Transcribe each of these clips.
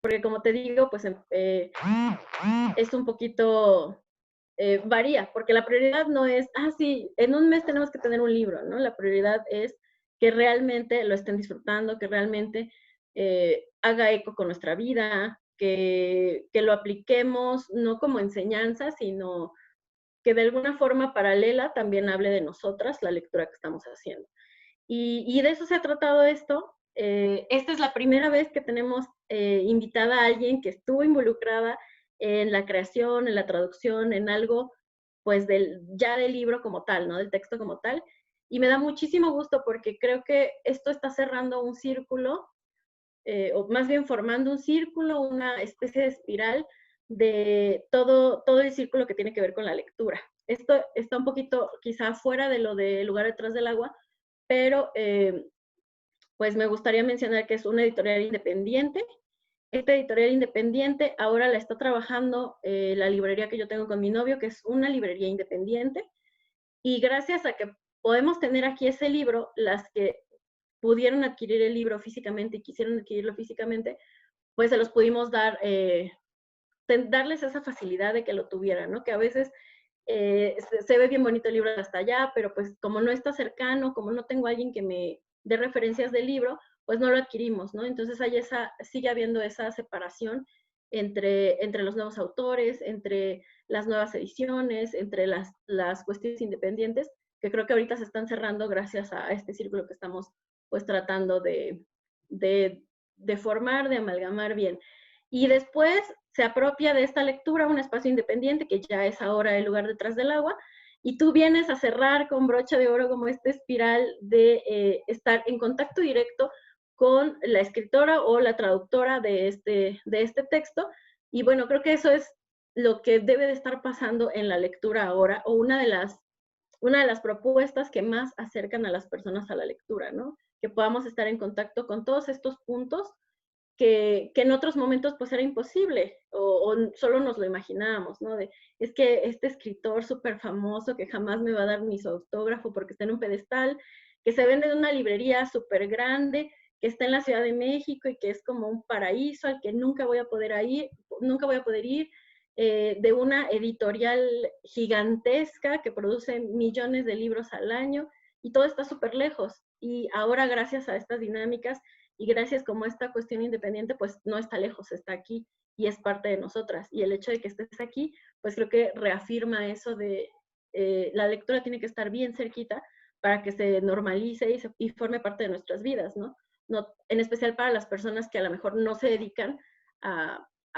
porque como te digo, pues es un poquito, varía, porque la prioridad no es, sí, en un mes tenemos que tener un libro, ¿no? La prioridad es que realmente lo estén disfrutando, que realmente haga eco con nuestra vida, que lo apliquemos no como enseñanza, sino que de alguna forma paralela también hable de nosotras la lectura que estamos haciendo. Y de eso se ha tratado esto. Esta es la primera vez que tenemos invitada a alguien que estuvo involucrada en la creación, en la traducción, en algo, pues ya del libro como tal, ¿no? Del texto como tal. Y me da muchísimo gusto porque creo que esto está cerrando un círculo, o más bien formando un círculo, una especie de espiral de todo el círculo que tiene que ver con la lectura. Esto está un poquito quizá fuera de lo de Lugar detrás del agua, pero pues me gustaría mencionar que es una editorial independiente. Esta editorial independiente ahora la está trabajando la librería que yo tengo con mi novio, que es una librería independiente, y gracias a que podemos tener aquí ese libro, las que pudieron adquirir el libro físicamente y quisieron adquirirlo físicamente, pues se los pudimos dar, darles esa facilidad de que lo tuvieran, ¿no? Que a veces se ve bien bonito el libro hasta allá, pero pues como no está cercano, como no tengo a alguien que me dé referencias del libro, pues no lo adquirimos, ¿no? Entonces sigue habiendo esa separación entre los nuevos autores, entre las nuevas ediciones, entre las cuestiones independientes, que creo que ahorita se están cerrando gracias a este círculo que estamos pues tratando de, de formar, de amalgamar bien. Y después se apropia de esta lectura un espacio independiente, que ya es ahora el Lugar detrás del agua, y tú vienes a cerrar con brocha de oro como esta espiral de estar en contacto directo con la escritora o la traductora de este texto. Y bueno, creo que eso es lo que debe de estar pasando en la lectura ahora, o una de las propuestas que más acercan a las personas a la lectura, ¿no? Que podamos estar en contacto con todos estos puntos que en otros momentos pues era imposible o solo nos lo imaginábamos, ¿no? Es que este escritor súper famoso que jamás me va a dar ni su autógrafo porque está en un pedestal, que se vende en una librería súper grande, que está en la Ciudad de México y que es como un paraíso al que nunca voy a poder ir, de una editorial gigantesca que produce millones de libros al año y todo está súper lejos. Y ahora gracias a estas dinámicas y gracias como esta cuestión independiente, pues no está lejos, está aquí y es parte de nosotras. Y el hecho de que estés aquí, pues creo que reafirma eso de la lectura tiene que estar bien cerquita para que se normalice y forme parte de nuestras vidas, ¿no? ¿no? En especial para las personas que a lo mejor no se dedican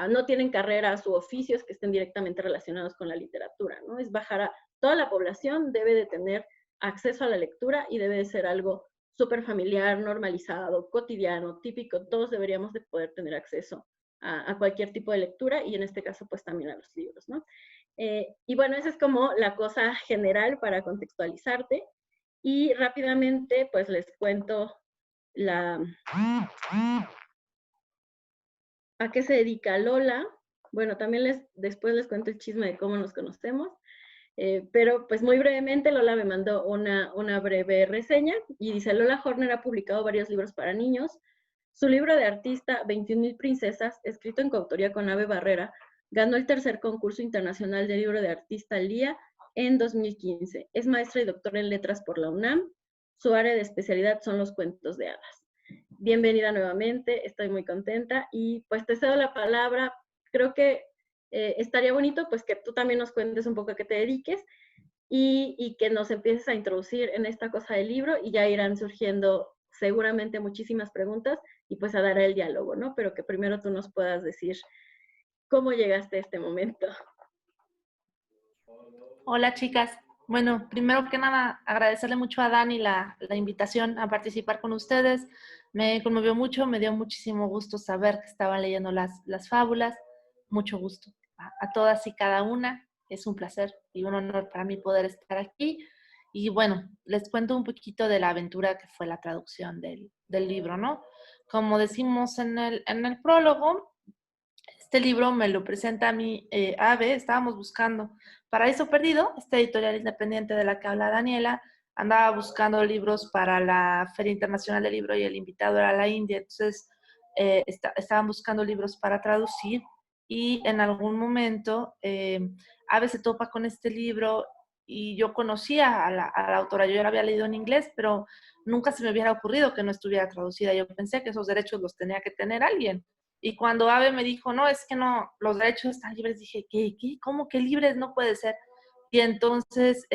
no tienen carreras u oficios que estén directamente relacionados con la literatura, ¿no? Es bajar a toda la población, debe de tener acceso a la lectura y debe de ser algo súper familiar, normalizado, cotidiano, típico. Todos deberíamos de poder tener acceso a cualquier tipo de lectura y en este caso pues también a los libros, ¿no? Y bueno, esa es como la cosa general para contextualizarte y rápidamente pues les cuento a qué se dedica Lola. Bueno, también después les cuento el chisme de cómo nos conocemos. Pero pues muy brevemente Lola me mandó una breve reseña y dice: Lola Horner ha publicado varios libros para niños. Su libro de artista, 21.000 princesas, escrito en coautoría con Ave Barrera, ganó el tercer concurso internacional de libro de artista LIA en 2015. Es maestra y doctora en letras por la UNAM. Su área de especialidad son los cuentos de hadas. Bienvenida nuevamente, estoy muy contenta y pues te cedo la palabra. Creo que estaría bonito pues que tú también nos cuentes un poco a qué te dediques y que nos empieces a introducir en esta cosa del libro y ya irán surgiendo seguramente muchísimas preguntas y pues a dar el diálogo, ¿no? Pero que primero tú nos puedas decir cómo llegaste a este momento. Hola chicas. Bueno, primero que nada, agradecerle mucho a Dani la invitación a participar con ustedes. Me conmovió mucho, me dio muchísimo gusto saber que estaban leyendo las fábulas. Mucho gusto a todas y cada una. Es un placer y un honor para mí poder estar aquí. Y bueno, les cuento un poquito de la aventura que fue la traducción del libro, ¿no? Como decimos en el prólogo, este libro me lo presenta a mí, Ave. Estábamos buscando Paraíso Perdido, esta editorial independiente de la que habla Daniela. Andaba buscando libros para la Feria Internacional del Libro y el invitado era la India. Entonces estaban buscando libros para traducir y en algún momento Ave se topa con este libro y yo conocía a la autora, yo ya la había leído en inglés, pero nunca se me hubiera ocurrido que no estuviera traducida. Yo pensé que esos derechos los tenía que tener alguien. Y cuando Ave me dijo, no, es que no, los derechos están libres, dije, ¿qué? ¿Cómo que libres? No puede ser. Y entonces,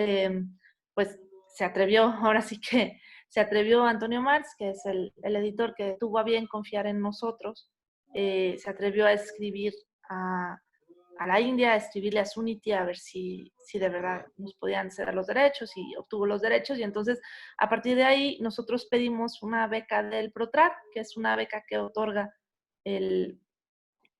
pues se atrevió, ahora sí que se atrevió Antonio Marx, que es el editor que tuvo a bien confiar en nosotros, se atrevió a escribir a la India, a escribirle a Suniti a ver si de verdad nos podían ceder los derechos y obtuvo los derechos. Y entonces, a partir de ahí, nosotros pedimos una beca del PROTRAC, que es una beca que otorga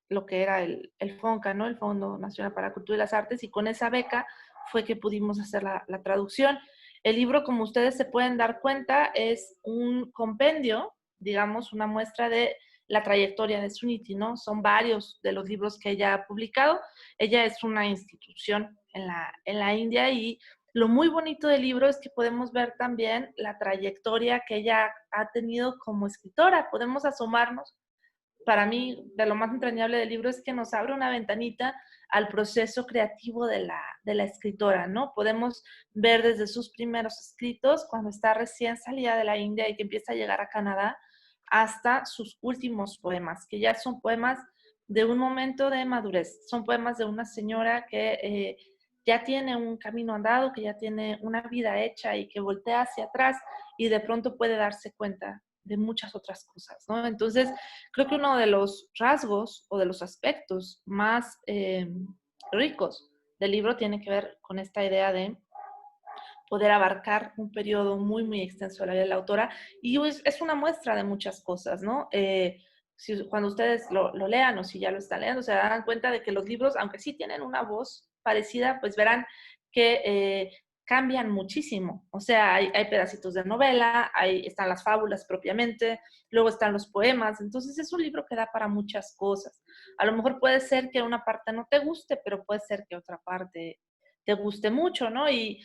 lo que era el FONCA, ¿no? El Fondo Nacional para la Cultura y las Artes, y con esa beca fue que pudimos hacer la traducción. El libro, como ustedes se pueden dar cuenta, es un compendio, digamos, una muestra de la trayectoria de Suniti, ¿no? Son varios de los libros que ella ha publicado. Ella es una institución en la India y lo muy bonito del libro es que podemos ver también la trayectoria que ella ha tenido como escritora. Podemos asomarnos. Para mí, de lo más entrañable del libro es que nos abre una ventanita al proceso creativo de la escritora, ¿no? Podemos ver desde sus primeros escritos, cuando está recién salida de la India y que empieza a llegar a Canadá, hasta sus últimos poemas, que ya son poemas de un momento de madurez. Son poemas de una señora que ya tiene un camino andado, que ya tiene una vida hecha y que voltea hacia atrás y de pronto puede darse cuenta de muchas otras cosas, ¿no? Entonces, creo que uno de los rasgos o de los aspectos más ricos del libro tiene que ver con esta idea de poder abarcar un periodo muy, muy extenso de la vida de la autora y es una muestra de muchas cosas, ¿no? Cuando ustedes lo lean o si ya lo están leyendo, se darán cuenta de que los libros, aunque sí tienen una voz parecida, pues verán que cambian muchísimo. O sea, hay pedacitos de novela, están las fábulas propiamente, luego están los poemas. Entonces es un libro que da para muchas cosas. A lo mejor puede ser que una parte no te guste, pero puede ser que otra parte te guste mucho, ¿no? Y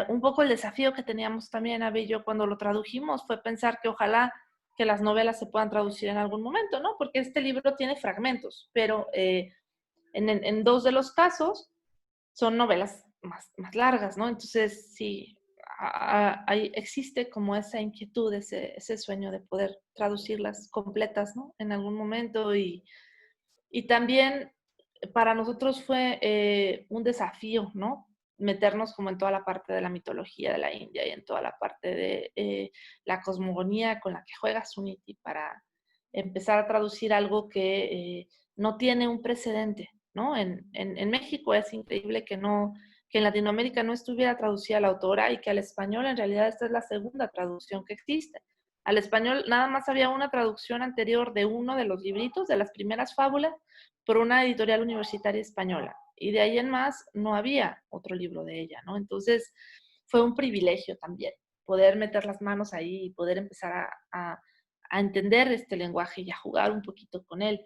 un poco el desafío que teníamos también, Abby y yo, cuando lo tradujimos, fue pensar que ojalá que las novelas se puedan traducir en algún momento, ¿no? Porque este libro tiene fragmentos, pero en dos de los casos son novelas más largas, ¿no? Entonces, sí, existe como esa inquietud, ese sueño de poder traducirlas completas, ¿no? En algún momento y también para nosotros fue un desafío, ¿no? Meternos como en toda la parte de la mitología de la India y en toda la parte de la cosmogonía con la que juega Suniti para empezar a traducir algo que no tiene un precedente, ¿no? En México es increíble que en Latinoamérica no estuviera traducida la autora y que al español en realidad esta es la segunda traducción que existe. Al español nada más había una traducción anterior de uno de los libritos, de las primeras fábulas, por una editorial universitaria española. Y de ahí en más no había otro libro de ella, ¿no? Entonces fue un privilegio también poder meter las manos ahí y poder empezar a entender este lenguaje y a jugar un poquito con él.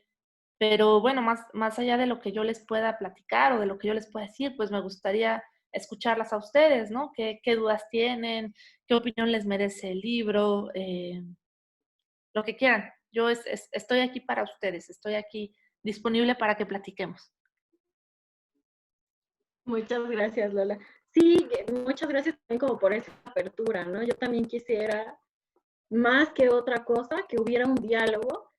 Pero bueno, más allá de lo que yo les pueda platicar o de lo que yo les pueda decir, pues me gustaría escucharlas a ustedes, ¿no? ¿Qué dudas tienen? ¿Qué opinión les merece el libro? Lo que quieran. Yo estoy aquí para ustedes, estoy aquí disponible para que platiquemos. Muchas gracias, Lola. Sí, muchas gracias también como por esa apertura, ¿no? Yo también quisiera, más que otra cosa, que hubiera un diálogo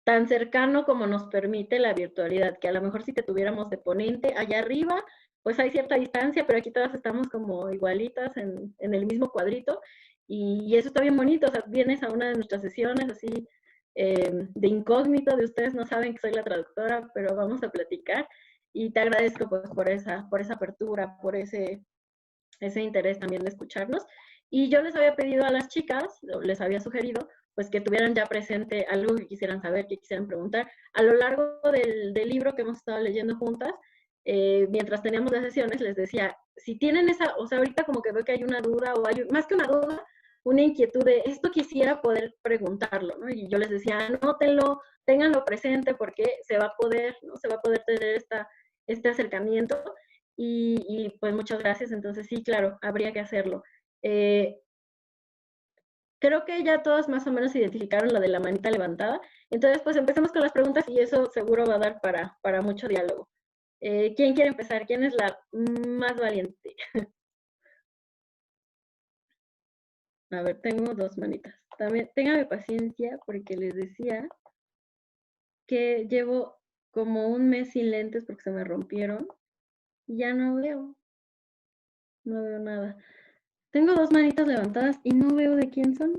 tan cercano como nos permite la virtualidad, que a lo mejor si te tuviéramos de ponente allá arriba, pues hay cierta distancia, pero aquí todas estamos como igualitas en el mismo cuadrito, y eso está bien bonito. O sea, vienes a una de nuestras sesiones así de incógnito, de ustedes no saben que soy la traductora, pero vamos a platicar, y te agradezco pues por esa apertura, por ese interés también de escucharnos. Y yo les había pedido a las chicas, les había sugerido, pues que tuvieran ya presente algo que quisieran saber, que quisieran preguntar. A lo largo del libro que hemos estado leyendo juntas, mientras teníamos las sesiones, les decía, si tienen esa, o sea, ahorita como que veo que hay una duda, o hay más que una duda, una inquietud de esto quisiera poder preguntarlo, ¿no? Y yo les decía, anótenlo, ténganlo presente porque se va a poder, ¿no? Se va a poder tener este acercamiento. Pues muchas gracias. Entonces sí, claro, habría que hacerlo. creo que ya todos más o menos identificaron lo de la manita levantada. Entonces, pues empecemos con las preguntas y eso seguro va a dar para mucho diálogo. ¿Quién quiere empezar? ¿Quién es la más valiente? A ver, tengo dos manitas. También téngame paciencia porque les decía que llevo como un mes sin lentes porque se me rompieron y ya no veo nada. Tengo dos manitas levantadas y no veo de quién son.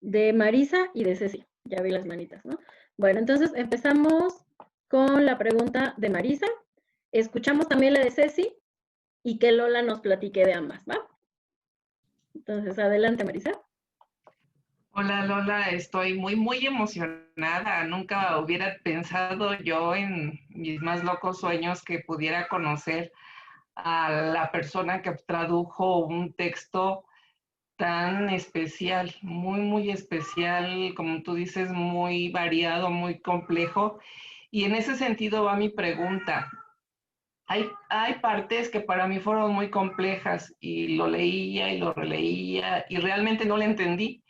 De Marisa y de Ceci. Ya vi las manitas, ¿no? Bueno, entonces empezamos con la pregunta de Marisa. Escuchamos también la de Ceci y que Lola nos platique de ambas, ¿va? Entonces, adelante, Marisa. Hola Lola, estoy muy emocionada. Nunca hubiera pensado yo en mis más locos sueños que pudiera conocer a la persona que tradujo un texto tan especial, muy especial, como tú dices, muy variado, muy complejo. Y en ese sentido va mi pregunta. Hay partes que para mí fueron muy complejas y lo leía y lo releía y realmente no lo entendí.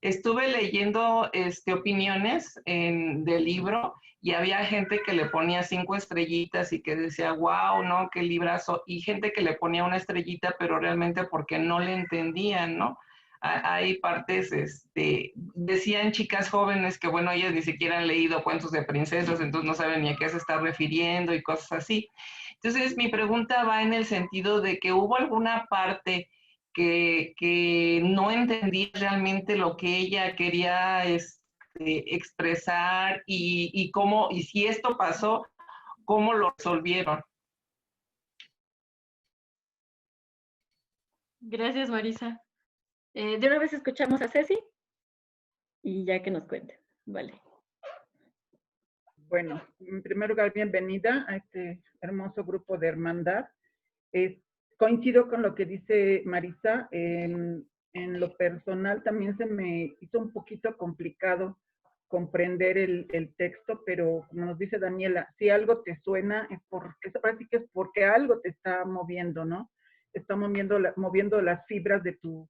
Estuve leyendo opiniones del libro y había gente que le ponía 5 estrellitas y que decía, wow, no, qué librazo, y gente que le ponía una estrellita, pero realmente porque no le entendían, ¿no? Hay partes, decían chicas jóvenes que, bueno, ellas ni siquiera han leído cuentos de princesas, entonces no saben ni a qué se está refiriendo y cosas así. Entonces, mi pregunta va en el sentido de que hubo alguna parte que no entendí realmente lo que ella quería expresar y cómo, y si esto pasó, cómo lo resolvieron. Gracias, Marisa. De una vez escuchamos a Ceci y ya que nos cuente. Vale. Bueno, en primer lugar, bienvenida a este hermoso grupo de hermandad. Coincido con lo que dice Marisa. En lo personal también se me hizo un poquito complicado comprender el texto, pero como nos dice Daniela, si algo te suena, es porque, parece que es porque algo te está moviendo, ¿no? Está moviendo las fibras de tu,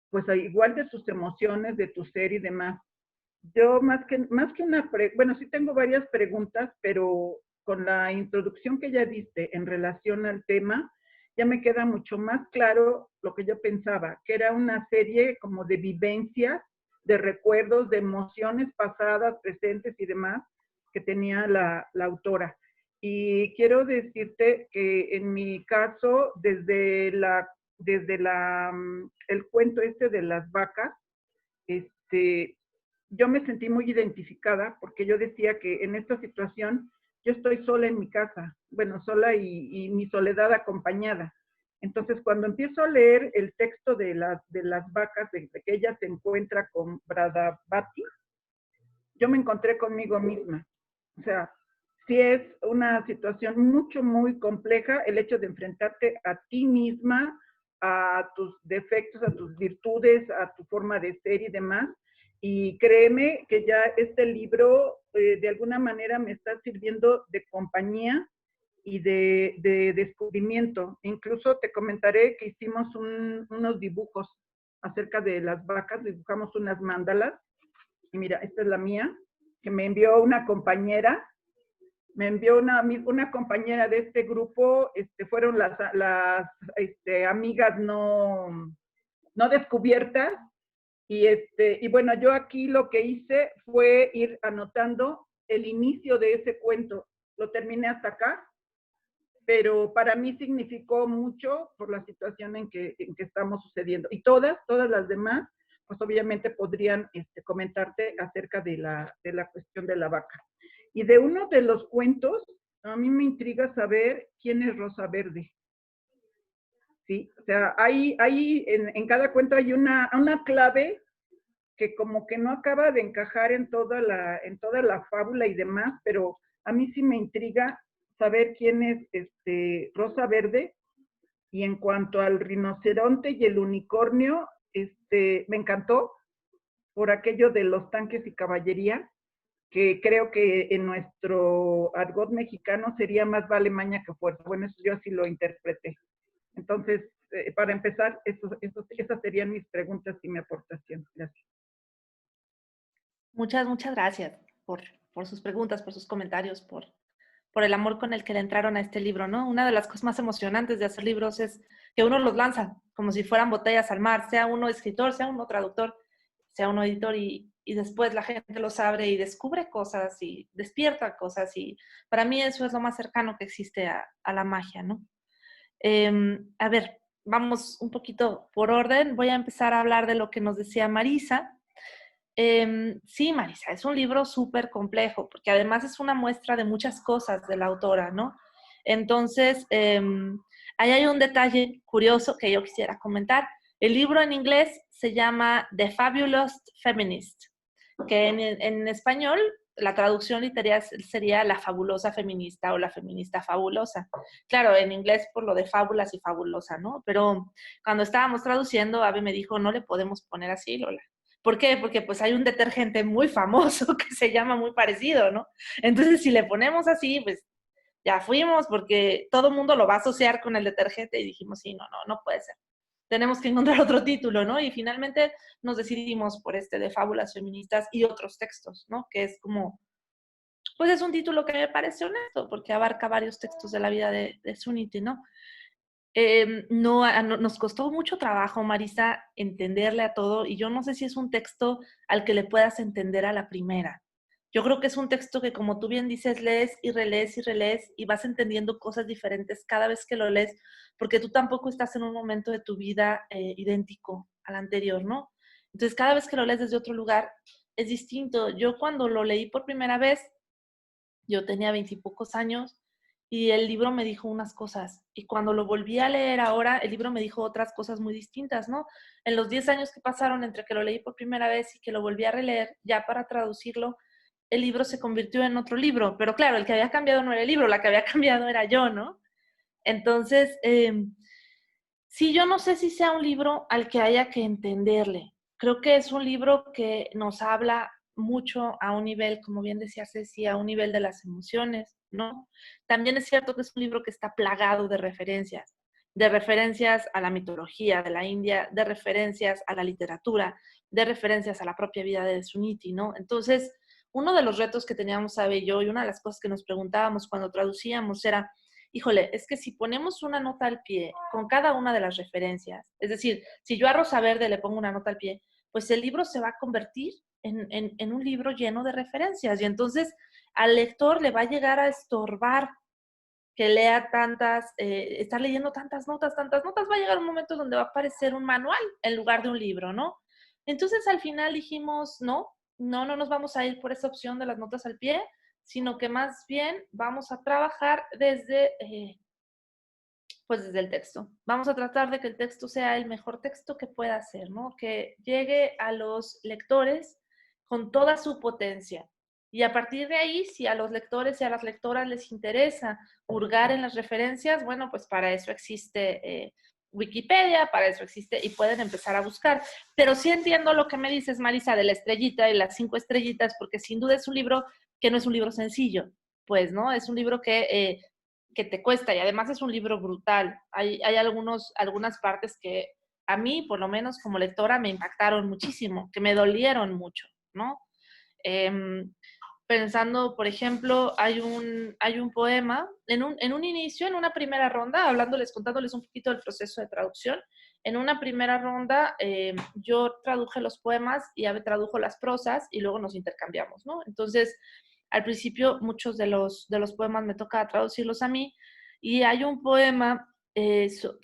pues igual de tus emociones, de tu ser y demás. Yo bueno, sí tengo varias preguntas, pero con la introducción que ya diste en relación al tema, ya me queda mucho más claro lo que yo pensaba, que era una serie como de vivencias, de recuerdos, de emociones pasadas, presentes y demás que tenía la autora. Y quiero decirte que en mi caso, desde el cuento este de las vacas, yo me sentí muy identificada porque yo decía que en esta situación yo estoy sola en mi casa, bueno, sola y mi soledad acompañada. Entonces, cuando empiezo a leer el texto de las vacas, de que ella se encuentra con Bradavati, yo me encontré conmigo misma. O sea, sí es una situación muy compleja el hecho de enfrentarte a ti misma, a tus defectos, a tus virtudes, a tu forma de ser y demás. Y créeme que ya este libro de alguna manera me está sirviendo de compañía y de descubrimiento. Incluso te comentaré que hicimos unos dibujos acerca de las vacas, dibujamos unas mandalas. Y mira, esta es la mía, que me envió una compañera. Me envió una compañera de este grupo, fueron las amigas no descubiertas. Y bueno, yo aquí lo que hice fue ir anotando el inicio de ese cuento. Lo terminé hasta acá, pero para mí significó mucho por la situación en que estamos sucediendo. Y todas las demás, pues obviamente podrían comentarte acerca de la cuestión de la vaca. Y de uno de los cuentos, a mí me intriga saber quién es Rosa Verde. Sí, o sea, en cada cuento hay una clave que como que no acaba de encajar en toda la fábula y demás, pero a mí sí me intriga saber quién es Rosa Verde. Y en cuanto al rinoceronte y el unicornio, me encantó por aquello de los tanques y caballería, que creo que en nuestro argot mexicano sería más vale maña que fuerza. Bueno, eso yo así lo interpreté. Entonces, para empezar, esas serían mis preguntas y mi aportación. Gracias. Muchas gracias por sus preguntas, por sus comentarios, por el amor con el que le entraron a este libro, ¿no? Una de las cosas más emocionantes de hacer libros es que uno los lanza como si fueran botellas al mar, sea uno escritor, sea uno traductor, sea uno editor, y después la gente los abre y descubre cosas y despierta cosas, y para mí eso es lo más cercano que existe a la magia, ¿no? A ver, vamos un poquito por orden. Voy a empezar a hablar de lo que nos decía Marisa. Sí, Marisa, es un libro súper complejo, porque además es una muestra de muchas cosas de la autora, ¿no? Entonces, ahí hay un detalle curioso que yo quisiera comentar. El libro en inglés se llama The Fabulous Feminist, que en español la traducción literal sería La fabulosa feminista o La feminista fabulosa. Claro, en inglés por lo de fábulas y fabulosa, ¿no? Pero cuando estábamos traduciendo, Ave me dijo, no le podemos poner así, Lola. ¿Por qué? Porque pues hay un detergente muy famoso que se llama muy parecido, ¿no? Entonces, si le ponemos así, pues ya fuimos, porque todo el mundo lo va a asociar con el detergente, y dijimos, sí, no puede ser. Tenemos que encontrar otro título, ¿no? Y finalmente nos decidimos por este de Fábulas Feministas y otros textos, ¿no? Que es como, pues es un título que me parece honesto, porque abarca varios textos de la vida de Suniti, ¿no? Nos costó mucho trabajo, Marisa, entenderle a todo, y yo no sé si es un texto al que le puedas entender a la primera. Yo creo que es un texto que, como tú bien dices, lees y relees y relees y vas entendiendo cosas diferentes cada vez que lo lees, porque tú tampoco estás en un momento de tu vida idéntico al anterior, ¿no? Entonces, cada vez que lo lees desde otro lugar es distinto. Yo cuando lo leí por primera vez, yo tenía 20 y pocos años, y el libro me dijo unas cosas, y cuando lo volví a leer ahora, el libro me dijo otras cosas muy distintas, ¿no? En los 10 años que pasaron entre que lo leí por primera vez y que lo volví a releer, ya para traducirlo, el libro se convirtió en otro libro, pero claro, el que había cambiado no era el libro, la que había cambiado era yo, ¿no? Entonces, sí, yo no sé si sea un libro al que haya que entenderle. Creo que es un libro que nos habla mucho a un nivel, como bien decía Ceci, a un nivel de las emociones, ¿no? También es cierto que es un libro que está plagado de referencias a la mitología de la India, de referencias a la literatura, de referencias a la propia vida de Suniti, ¿no? Entonces, uno de los retos que teníamos Sabe y yo, y una de las cosas que nos preguntábamos cuando traducíamos era, híjole, es que si ponemos una nota al pie con cada una de las referencias, es decir, si yo a Rosa Verde le pongo una nota al pie, pues el libro se va a convertir en un libro lleno de referencias, y entonces al lector le va a llegar a estorbar que lea estar leyendo tantas notas, va a llegar un momento donde va a aparecer un manual en lugar de un libro, ¿no? Entonces al final dijimos, no nos vamos a ir por esa opción de las notas al pie, sino que más bien vamos a trabajar pues desde el texto. Vamos a tratar de que el texto sea el mejor texto que pueda ser, ¿no? Que llegue a los lectores con toda su potencia. Y a partir de ahí, si a los lectores y a las lectoras les interesa hurgar en las referencias, bueno, pues para eso existe Wikipedia, para eso existe, y pueden empezar a buscar. Pero sí entiendo lo que me dices, Marisa, de la estrellita y las 5 estrellitas, porque sin duda es un libro que no es un libro sencillo, pues, ¿no? Es un libro que te cuesta, y además es un libro brutal. Hay algunas partes que a mí, por lo menos como lectora, me impactaron muchísimo, que me dolieron mucho, ¿no? Pensando, por ejemplo, hay un poema, en un inicio, en una primera ronda, contándoles un poquito del proceso de traducción. En una primera ronda, yo traduje los poemas y Ave tradujo las prosas, y luego nos intercambiamos, ¿no? Entonces, al principio, muchos de los poemas me tocaba traducirlos a mí, y hay un poema,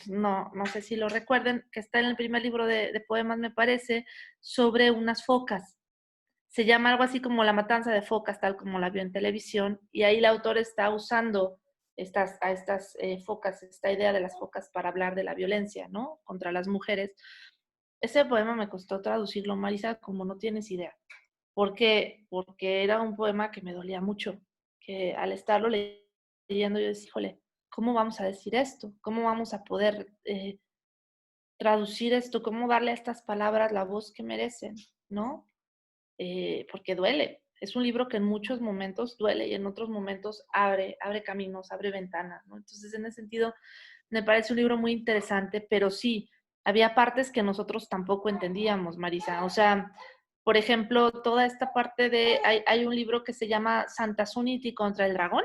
no sé si lo recuerden, que está en el primer libro de poemas, me parece, sobre unas focas. Se llama algo así como La matanza de focas, tal como la vio en televisión, y ahí el autor está usando a estas focas, esta idea de las focas para hablar de la violencia, ¿no? Contra las mujeres. Ese poema me costó traducirlo, Marisa, como no tienes idea. ¿Por qué? Porque era un poema que me dolía mucho, que al estarlo leyendo yo decía, híjole, ¿cómo vamos a decir esto? ¿Cómo vamos a poder traducir esto? ¿Cómo darle a estas palabras la voz que merecen? ¿No? Porque duele. Es un libro que en muchos momentos duele y en otros momentos abre caminos, abre ventanas, ¿no? Entonces, en ese sentido, me parece un libro muy interesante, pero sí, había partes que nosotros tampoco entendíamos, Marisa. O sea, por ejemplo, toda esta parte de, hay un libro que se llama Santa Suniti contra el dragón,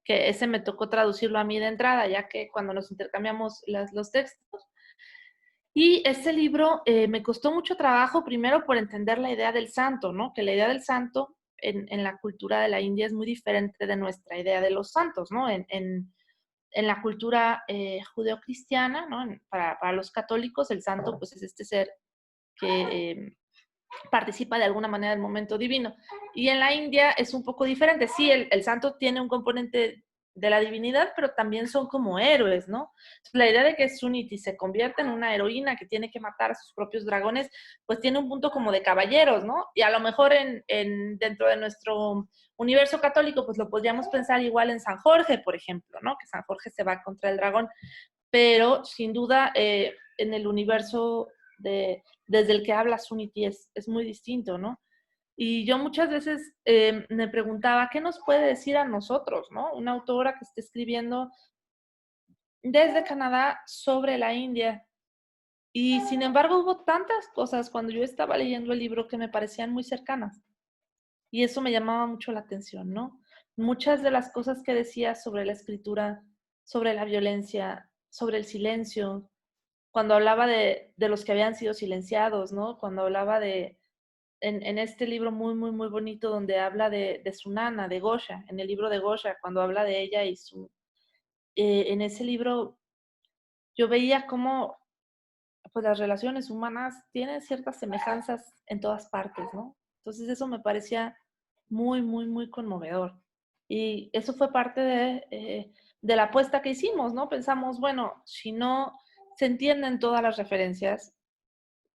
que ese me tocó traducirlo a mí de entrada, ya que cuando nos intercambiamos los textos. Y ese libro me costó mucho trabajo, primero por entender la idea del santo, ¿no? Que la idea del santo en la cultura de la India es muy diferente de nuestra idea de los santos, ¿no? En la cultura judeocristiana, ¿no? Para los católicos, el santo pues es este ser que participa de alguna manera del momento divino. Y en la India es un poco diferente. Sí, el santo tiene un componente de la divinidad, pero también son como héroes, ¿no? Entonces, la idea de que Suniti se convierta en una heroína que tiene que matar a sus propios dragones, pues tiene un punto como de caballeros, ¿no? Y a lo mejor dentro de nuestro universo católico, pues lo podríamos pensar igual en San Jorge, por ejemplo, ¿no? Que San Jorge se va contra el dragón, pero sin duda en el universo desde el que habla Suniti es muy distinto, ¿no? Y yo muchas veces me preguntaba, ¿qué nos puede decir a nosotros, ¿no? Una autora que esté escribiendo desde Canadá sobre la India. Y sin embargo hubo tantas cosas cuando yo estaba leyendo el libro que me parecían muy cercanas. Y eso me llamaba mucho la atención, ¿no? Muchas de las cosas que decía sobre la escritura, sobre la violencia, sobre el silencio, cuando hablaba de los que habían sido silenciados, ¿no? Cuando hablaba en este libro muy, muy, muy bonito donde habla de su nana, de Gosha, en el libro de Gosha, cuando habla de ella y en ese libro yo veía cómo pues las relaciones humanas tienen ciertas semejanzas en todas partes, ¿no? Entonces eso me parecía muy, muy, muy conmovedor. Y eso fue parte de la apuesta que hicimos, ¿no? Pensamos, bueno, si no se entienden todas las referencias,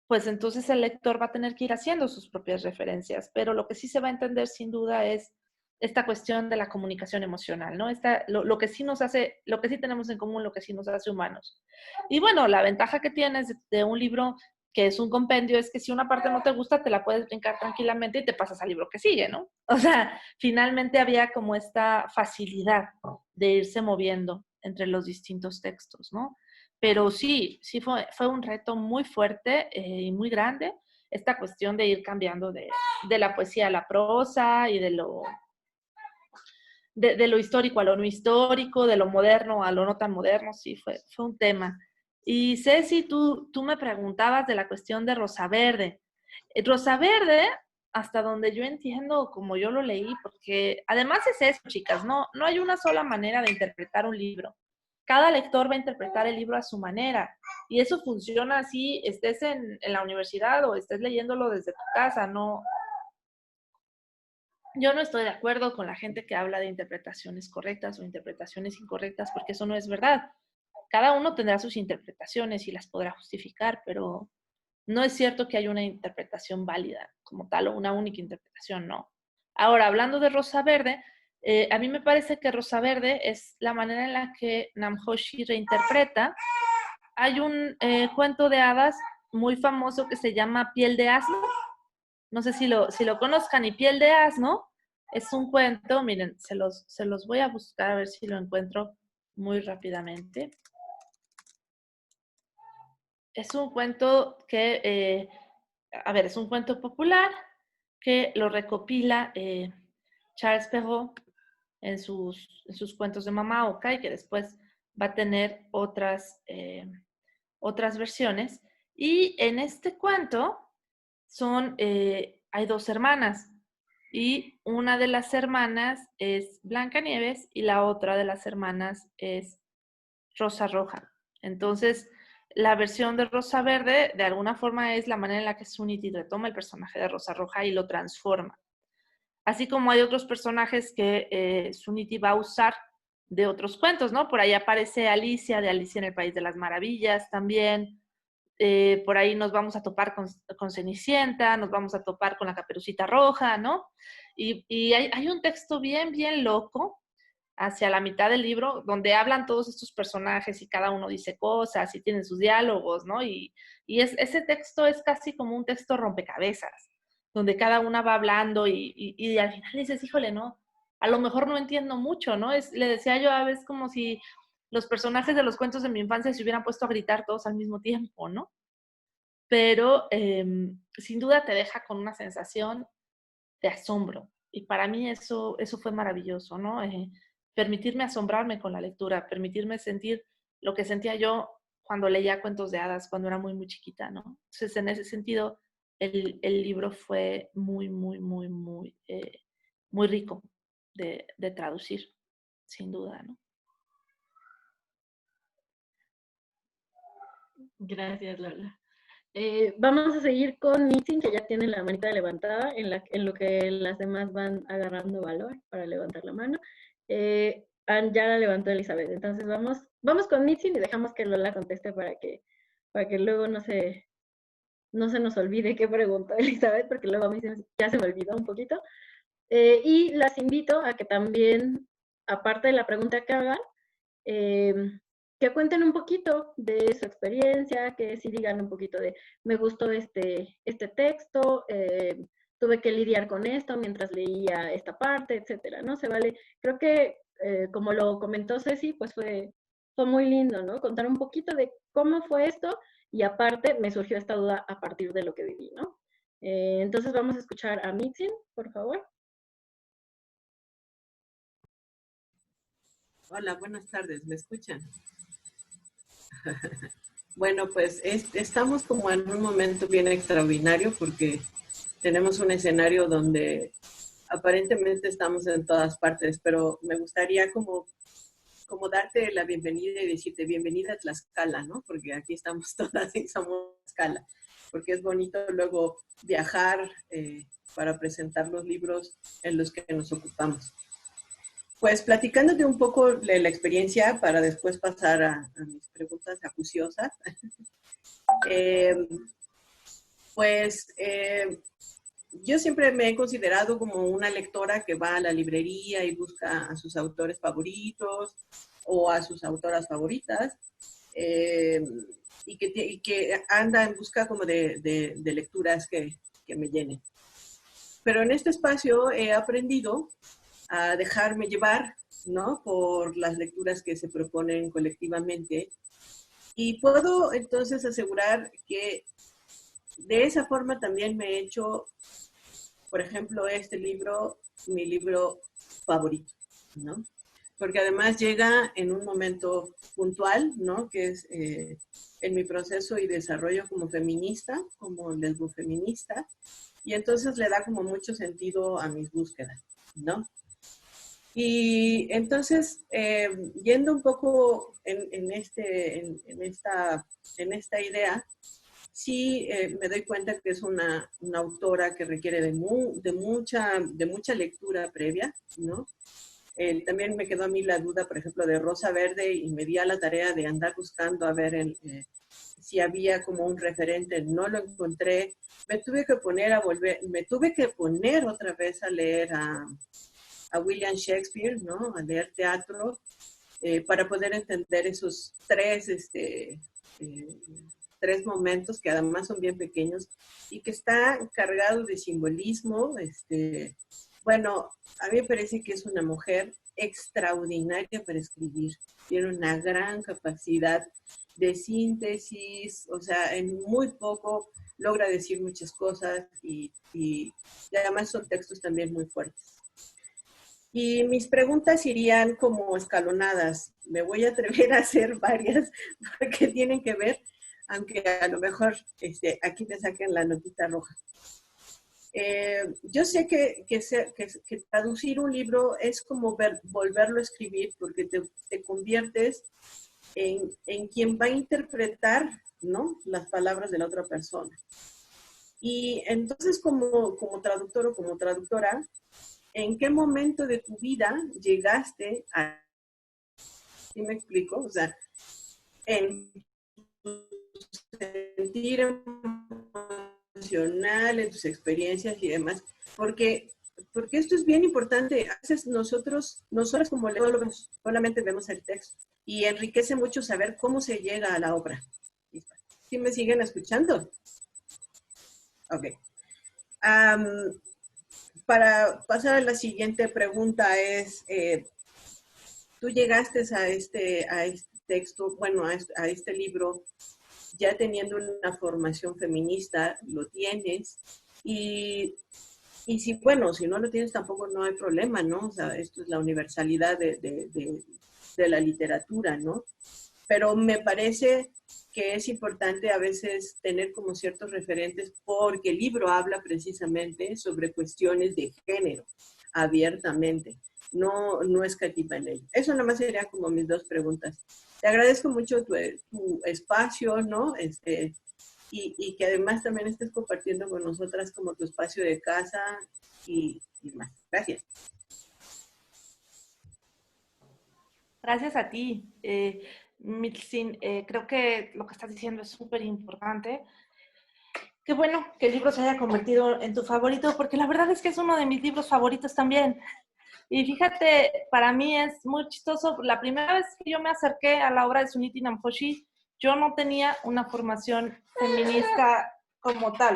pues entonces el lector va a tener que ir haciendo sus propias referencias, pero lo que sí se va a entender sin duda es esta cuestión de la comunicación emocional, ¿no? Lo que sí nos hace, lo que sí tenemos en común, lo que sí nos hace humanos. Y bueno, la ventaja que tienes de un libro que es un compendio es que si una parte no te gusta, te la puedes brincar tranquilamente y te pasas al libro que sigue, ¿no? O sea, finalmente había como esta facilidad de irse moviendo entre los distintos textos, ¿no? Pero sí fue un reto muy fuerte y muy grande esta cuestión de ir cambiando de la poesía a la prosa y de lo histórico a lo no histórico, de lo moderno a lo no tan moderno, sí, fue un tema. Y Ceci, tú me preguntabas de la cuestión de Rosa Verde. Rosa Verde, hasta donde yo entiendo, como yo lo leí, porque además es eso, chicas, no hay una sola manera de interpretar un libro. Cada lector va a interpretar el libro a su manera. Y eso funciona así, estés en la universidad o estés leyéndolo desde tu casa. Yo no estoy de acuerdo con la gente que habla de interpretaciones correctas o interpretaciones incorrectas, porque eso no es verdad. Cada uno tendrá sus interpretaciones y las podrá justificar, pero no es cierto que haya una interpretación válida como tal o una única interpretación, no. Ahora, hablando de Rosa Verde, a mí me parece que Rosa Verde es la manera en la que Namjoshi reinterpreta. Hay un cuento de hadas muy famoso que se llama Piel de Asno. No sé si lo conozcan. Y Piel de Asno es un cuento, miren, se los voy a buscar a ver si lo encuentro muy rápidamente. Es un cuento que, es un cuento popular que lo recopila Charles Perrault en sus cuentos de Mamá Oca y que después va a tener otras versiones. Y en este cuento hay dos hermanas y una de las hermanas es Blancanieves y la otra de las hermanas es Rosa Roja. Entonces, la versión de Rosa Verde, de alguna forma, es la manera en la que Suniti retoma el personaje de Rosa Roja y lo transforma. Así como hay otros personajes que Suniti va a usar de otros cuentos, ¿no? Por ahí aparece Alicia, de Alicia en el País de las Maravillas también. Por ahí nos vamos a topar con Cenicienta, nos vamos a topar con la Caperucita Roja, ¿no? Y hay un texto bien, bien loco hacia la mitad del libro, donde hablan todos estos personajes y cada uno dice cosas y tienen sus diálogos, ¿no? Ese texto es casi como un texto rompecabezas, donde cada una va hablando y al final dices, híjole, ¿no? A lo mejor no entiendo mucho, ¿no? Le decía yo a veces como si los personajes de los cuentos de mi infancia se hubieran puesto a gritar todos al mismo tiempo, ¿no? Pero sin duda te deja con una sensación de asombro. Y para mí eso fue maravilloso, ¿no? Permitirme asombrarme con la lectura, permitirme sentir lo que sentía yo cuando leía cuentos de hadas, cuando era muy, muy chiquita, ¿no? Entonces, en ese sentido, el libro fue muy, muy, muy, muy, muy rico de traducir, sin duda, ¿no? Gracias, Lola. Vamos a seguir con Nitzin, que ya tiene la manita levantada, en lo que las demás van agarrando valor para levantar la mano. Ya la levantó Elizabeth, entonces vamos con Nitzin y dejamos que Lola conteste para que luego no se nos olvide qué preguntó Elizabeth, porque luego a mí ya se me olvidó un poquito. Y las invito a que también, aparte de la pregunta que hagan, que cuenten un poquito de su experiencia, que sí digan un poquito de, me gustó este texto, tuve que lidiar con esto mientras leía esta parte, etcétera, ¿no? Se vale, creo que, como lo comentó Ceci, pues fue muy lindo, ¿no? Contar un poquito de cómo fue esto, y aparte me surgió esta duda a partir de lo que viví, ¿no? Entonces vamos a escuchar a Mitzin, por favor. Hola, buenas tardes, ¿me escuchan? Bueno, pues estamos como en un momento bien extraordinario porque tenemos un escenario donde aparentemente estamos en todas partes, pero me gustaría como darte la bienvenida y decirte bienvenida a Tlaxcala, ¿no? Porque aquí estamos todas y somos Tlaxcala, porque es bonito luego viajar para presentar los libros en los que nos ocupamos. Pues platicándote un poco de la experiencia para después pasar a mis preguntas acuciosas. Yo siempre me he considerado como una lectora que va a la librería y busca a sus autores favoritos o a sus autoras favoritas y que anda en busca como de lecturas que me llenen. Pero en este espacio he aprendido a dejarme llevar, ¿no? Por las lecturas que se proponen colectivamente. Y puedo entonces asegurar que de esa forma también me he hecho, por ejemplo, este libro, mi libro favorito, ¿no? Porque además llega en un momento puntual, ¿no? Que es en mi proceso y desarrollo como feminista, como lesbofeminista, y entonces le da como mucho sentido a mis búsquedas, ¿no? Y entonces, yendo un poco en esta idea, sí me doy cuenta que es una autora que requiere de mucha lectura previa, ¿no? También me quedó a mí la duda, por ejemplo, de Rosa Verde y me di a la tarea de andar buscando a ver si había como un referente, no lo encontré. Me tuve que poner otra vez a leer a William Shakespeare, ¿no? A leer teatro, para poder entender esos tres momentos que además son bien pequeños y que está cargado de simbolismo. Bueno, a mí me parece que es una mujer extraordinaria para escribir. Tiene una gran capacidad de síntesis, o sea, en muy poco logra decir muchas cosas y además son textos también muy fuertes. Y mis preguntas irían como escalonadas. Me voy a atrever a hacer varias porque tienen que ver, aunque a lo mejor aquí me saquen la notita roja. Yo sé que traducir un libro es como volverlo a escribir porque te conviertes en quien va a interpretar, ¿no? Las palabras de la otra persona. Y entonces como traductor o como traductora, ¿en qué momento de tu vida llegaste a... ¿Sí me explico? O sea, en tu sentir emocional, en tus experiencias y demás. Porque esto es bien importante. A veces nosotros como lectores solamente vemos el texto y enriquece mucho saber cómo se llega a la obra. ¿Sí me siguen escuchando? Ok. Para pasar a la siguiente pregunta es, tú llegaste a este texto, bueno, a este libro, ya teniendo una formación feminista, lo tienes, y si, bueno, si no lo tienes tampoco no hay problema, ¿no? O sea, esto es la universalidad de la literatura, ¿no? Pero me parece que es importante a veces tener como ciertos referentes porque el libro habla precisamente sobre cuestiones de género, abiertamente. No escatima en ello. Eso nada más serían como mis dos preguntas. Te agradezco mucho tu espacio, ¿no? Y que además también estés compartiendo con nosotras como tu espacio de casa y más. Gracias. Gracias a ti, Milsin. Creo que lo que estás diciendo es súper importante. Qué bueno que el libro se haya convertido en tu favorito, porque la verdad es que es uno de mis libros favoritos también. Y fíjate, para mí es muy chistoso. La primera vez que yo me acerqué a la obra de Suniti Namjoshi, yo no tenía una formación feminista como tal.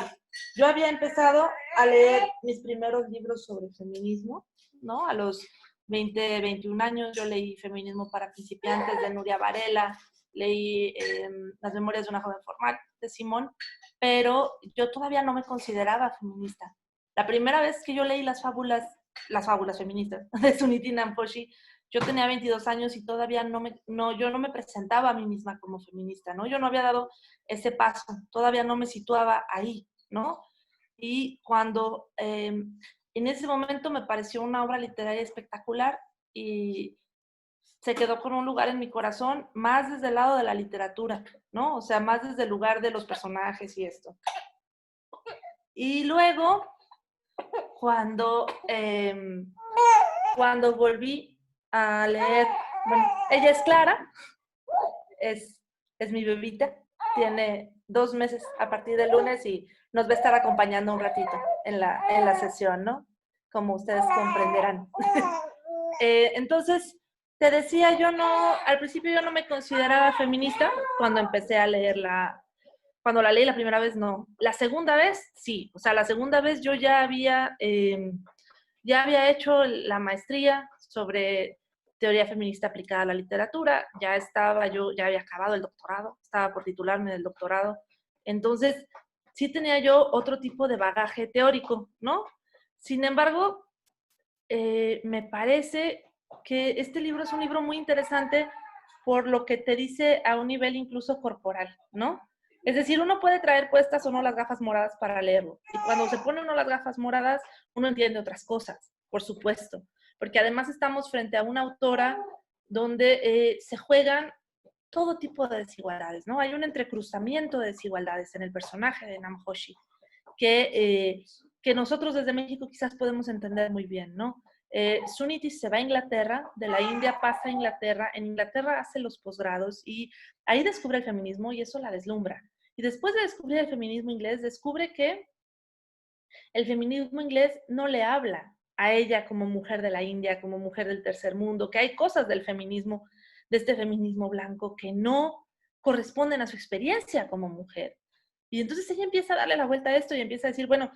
Yo había empezado a leer mis primeros libros sobre feminismo, ¿no? A los 20, 21 años yo leí Feminismo para principiantes de Nuria Varela, leí Las memorias de una joven formal de Simón, pero yo todavía no me consideraba feminista. La primera vez que yo leí las fábulas feministas de Suniti Namjoshi, yo tenía 22 años y todavía yo no me presentaba a mí misma como feminista, ¿no? Yo no había dado ese paso, todavía no me situaba ahí, ¿no? Y cuando en ese momento me pareció una obra literaria espectacular y se quedó con un lugar en mi corazón, más desde el lado de la literatura, ¿no? O sea, más desde el lugar de los personajes y esto. Y luego, cuando volví a leer, bueno, ella es Clara, es mi bebita, tiene 2 meses a partir del lunes y nos va a estar acompañando un ratito en la sesión, ¿no? Como ustedes comprenderán. Entonces, te decía, al principio yo no me consideraba feminista cuando empecé a leerla. Cuando la leí la primera vez, no. La segunda vez, sí. O sea, la segunda vez yo ya había hecho la maestría sobre teoría feminista aplicada a la literatura, ya había acabado el doctorado, estaba por titularme del doctorado. Entonces, sí tenía yo otro tipo de bagaje teórico, ¿no? Sin embargo, me parece que este libro es un libro muy interesante por lo que te dice a un nivel incluso corporal, ¿no? Es decir, uno puede traer puestas o no las gafas moradas para leerlo. Y cuando se pone uno las gafas moradas, uno entiende otras cosas, por supuesto. Porque además estamos frente a una autora donde se juegan todo tipo de desigualdades, ¿no? Hay un entrecruzamiento de desigualdades en el personaje de Namjoshi que nosotros desde México quizás podemos entender muy bien, ¿no? Suniti se va a Inglaterra, de la India pasa a Inglaterra, en Inglaterra hace los posgrados y ahí descubre el feminismo y eso la deslumbra. Y después de descubrir el feminismo inglés, descubre que el feminismo inglés no le habla a ella como mujer de la India, como mujer del tercer mundo, que hay cosas del feminismo, de este feminismo blanco, que no corresponden a su experiencia como mujer. Y entonces ella empieza a darle la vuelta a esto y empieza a decir, bueno,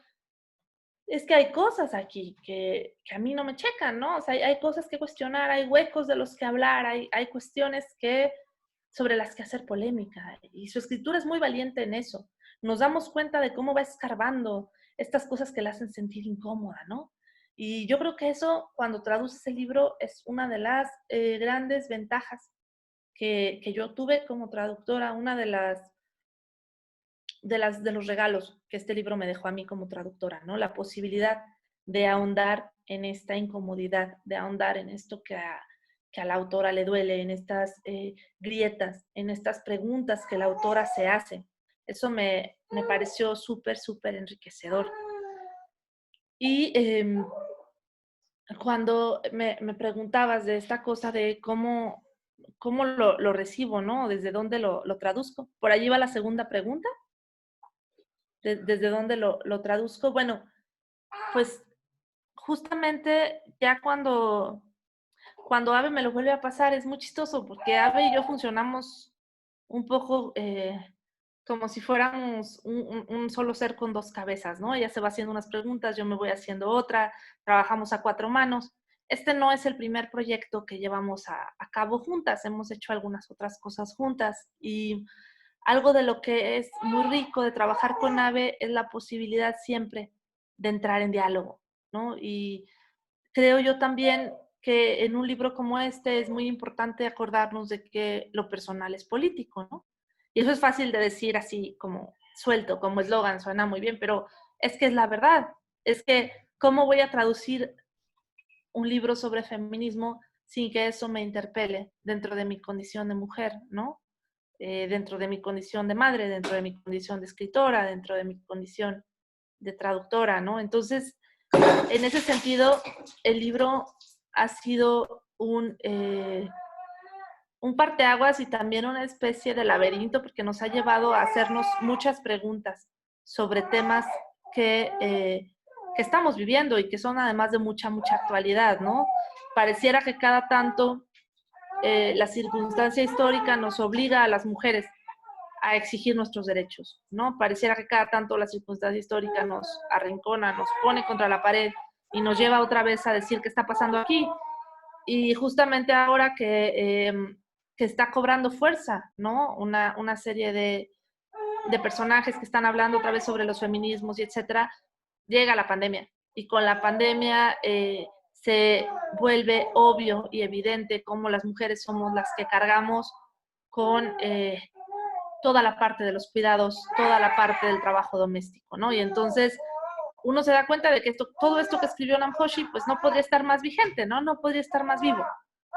es que hay cosas aquí que a mí no me checan, ¿no? O sea, hay cosas que cuestionar, hay huecos de los que hablar, hay cuestiones sobre las que hacer polémica. Y su escritura es muy valiente en eso. Nos damos cuenta de cómo va escarbando estas cosas que la hacen sentir incómoda, ¿no? Y yo creo que eso, cuando traduces el libro, es una de las grandes ventajas que yo tuve como traductora, una de los regalos que este libro me dejó a mí como traductora, ¿no? La posibilidad de ahondar en esta incomodidad, de ahondar en esto que a la autora le duele, en estas grietas, en estas preguntas que la autora se hace. Eso me pareció súper, súper enriquecedor. Y cuando me preguntabas de esta cosa de cómo lo recibo, ¿no? ¿Desde dónde lo traduzco? Por allí va la segunda pregunta. ¿Desde dónde lo traduzco? Bueno, pues justamente ya cuando Ave me lo vuelve a pasar, es muy chistoso porque Ave y yo funcionamos un poco como si fuéramos un solo ser con 2 cabezas, ¿no? Ella se va haciendo unas preguntas, yo me voy haciendo otra, trabajamos a 4 manos. este no es el primer proyecto que llevamos a cabo juntas, hemos hecho algunas otras cosas juntas y algo de lo que es muy rico de trabajar con AVE es la posibilidad siempre de entrar en diálogo, ¿no? Y creo yo también que en un libro como este es muy importante acordarnos de que lo personal es político, ¿no? Y eso es fácil de decir así como suelto, como eslogan, suena muy bien, pero es que es la verdad. Es que, ¿cómo voy a traducir un libro sobre feminismo sin que eso me interpele dentro de mi condición de mujer, ¿no? Dentro de mi condición de madre, dentro de mi condición de escritora, dentro de mi condición de traductora, ¿no? Entonces, en ese sentido, el libro ha sido un parteaguas y también una especie de laberinto porque nos ha llevado a hacernos muchas preguntas sobre temas que estamos viviendo y que son además de mucha actualidad, ¿no? Pareciera que cada tanto la circunstancia histórica nos obliga a las mujeres a exigir nuestros derechos, ¿no? Pareciera que cada tanto la circunstancia histórica nos arrincona, nos pone contra la pared y nos lleva otra vez a decir qué está pasando aquí. Y justamente ahora que está cobrando fuerza, ¿no? Una serie de personajes que están hablando otra vez sobre los feminismos y etcétera, llega la pandemia. Y con la pandemia se vuelve obvio y evidente cómo las mujeres somos las que cargamos con toda la parte de los cuidados, toda la parte del trabajo doméstico, ¿no? Y entonces uno se da cuenta de que todo esto que escribió Namjoshi, pues no podría estar más vigente, ¿no? No podría estar más vivo.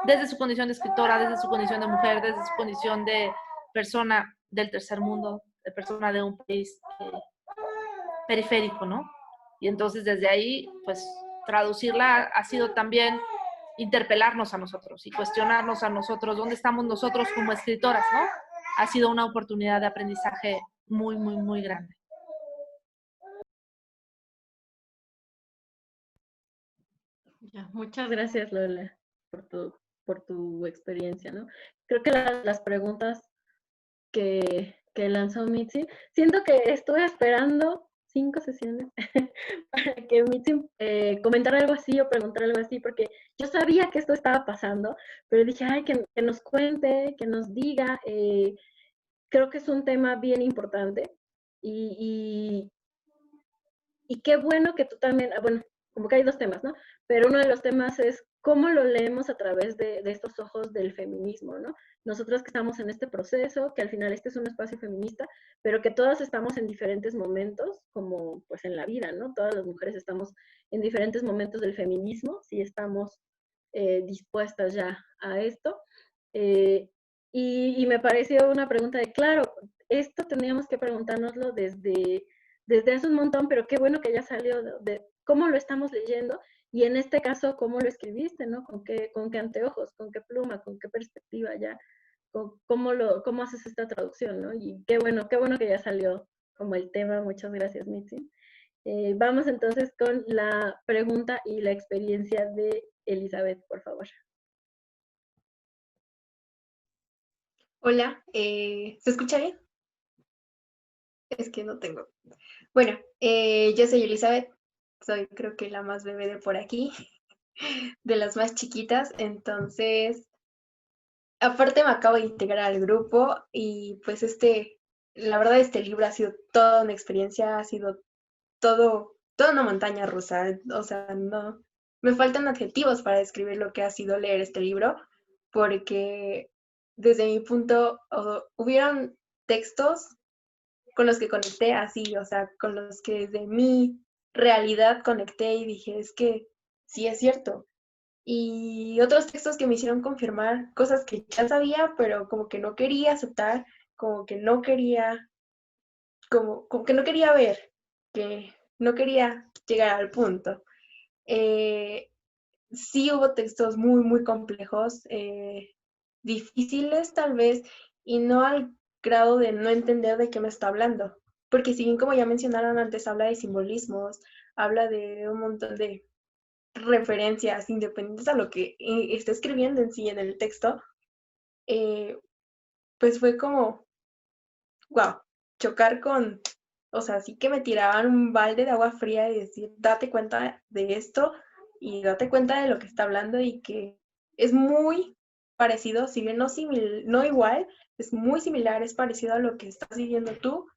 Desde su condición de escritora, desde su condición de mujer, desde su condición de persona del tercer mundo, de persona de un país periférico, ¿no? Y entonces desde ahí, pues traducirla ha sido también interpelarnos a nosotros y cuestionarnos a nosotros dónde estamos nosotros como escritoras, ¿no? Ha sido una oportunidad de aprendizaje muy grande. Ya, muchas gracias, Lola, por tu experiencia, ¿no? Creo que las preguntas que lanzó Mitzi, siento que estuve esperando 5 sesiones para que Mitzi comentara algo así o preguntara algo así, porque yo sabía que esto estaba pasando, pero dije, ay, que nos cuente, que nos diga. Creo que es un tema bien importante y qué bueno que tú también, bueno, como que hay dos temas, ¿no? Pero uno de los temas es cómo lo leemos a través de estos ojos del feminismo, ¿no? Nosotras que estamos en este proceso, que al final este es un espacio feminista, pero que todas estamos en diferentes momentos, como pues en la vida, ¿no? Todas las mujeres estamos en diferentes momentos del feminismo, si estamos dispuestas ya a esto. Y me pareció una pregunta de, claro, esto tendríamos que preguntárnoslo desde hace un montón, pero qué bueno que ya salió de cómo lo estamos leyendo y en este caso, cómo lo escribiste, ¿no? Con qué anteojos, con qué pluma, con qué perspectiva ya, cómo haces esta traducción, ¿no? Y qué bueno que ya salió como el tema. Muchas gracias, Mitzi. Vamos entonces con la pregunta y la experiencia de Elizabeth, por favor. Hola, ¿se escucha bien? Es que no tengo. Bueno, yo soy Elizabeth, soy creo que la más bebé de por aquí, de las más chiquitas, entonces, aparte me acabo de integrar al grupo y pues la verdad este libro ha sido toda una experiencia, ha sido toda una montaña rusa, o sea, no, me faltan adjetivos para describir lo que ha sido leer este libro, porque desde mi punto hubieron textos con los que conecté así, o sea, con los que desde mi realidad conecté y dije, es que sí es cierto. Y otros textos que me hicieron confirmar cosas que ya sabía, pero como que no quería aceptar, como que no quería, como que no quería ver, que no quería llegar al punto. Sí hubo textos muy complejos, difíciles tal vez, y no al grado de no entender de qué me está hablando. Porque si bien como ya mencionaron antes, habla de simbolismos, habla de un montón de referencias independientes a lo que está escribiendo en sí en el texto, pues fue como, wow, chocar o sea, sí que me tiraban un balde de agua fría y decir, date cuenta de esto, y date cuenta de lo que está hablando y que es muy parecido, si bien no igual, es muy similar, es parecido a lo que estás viviendo tú,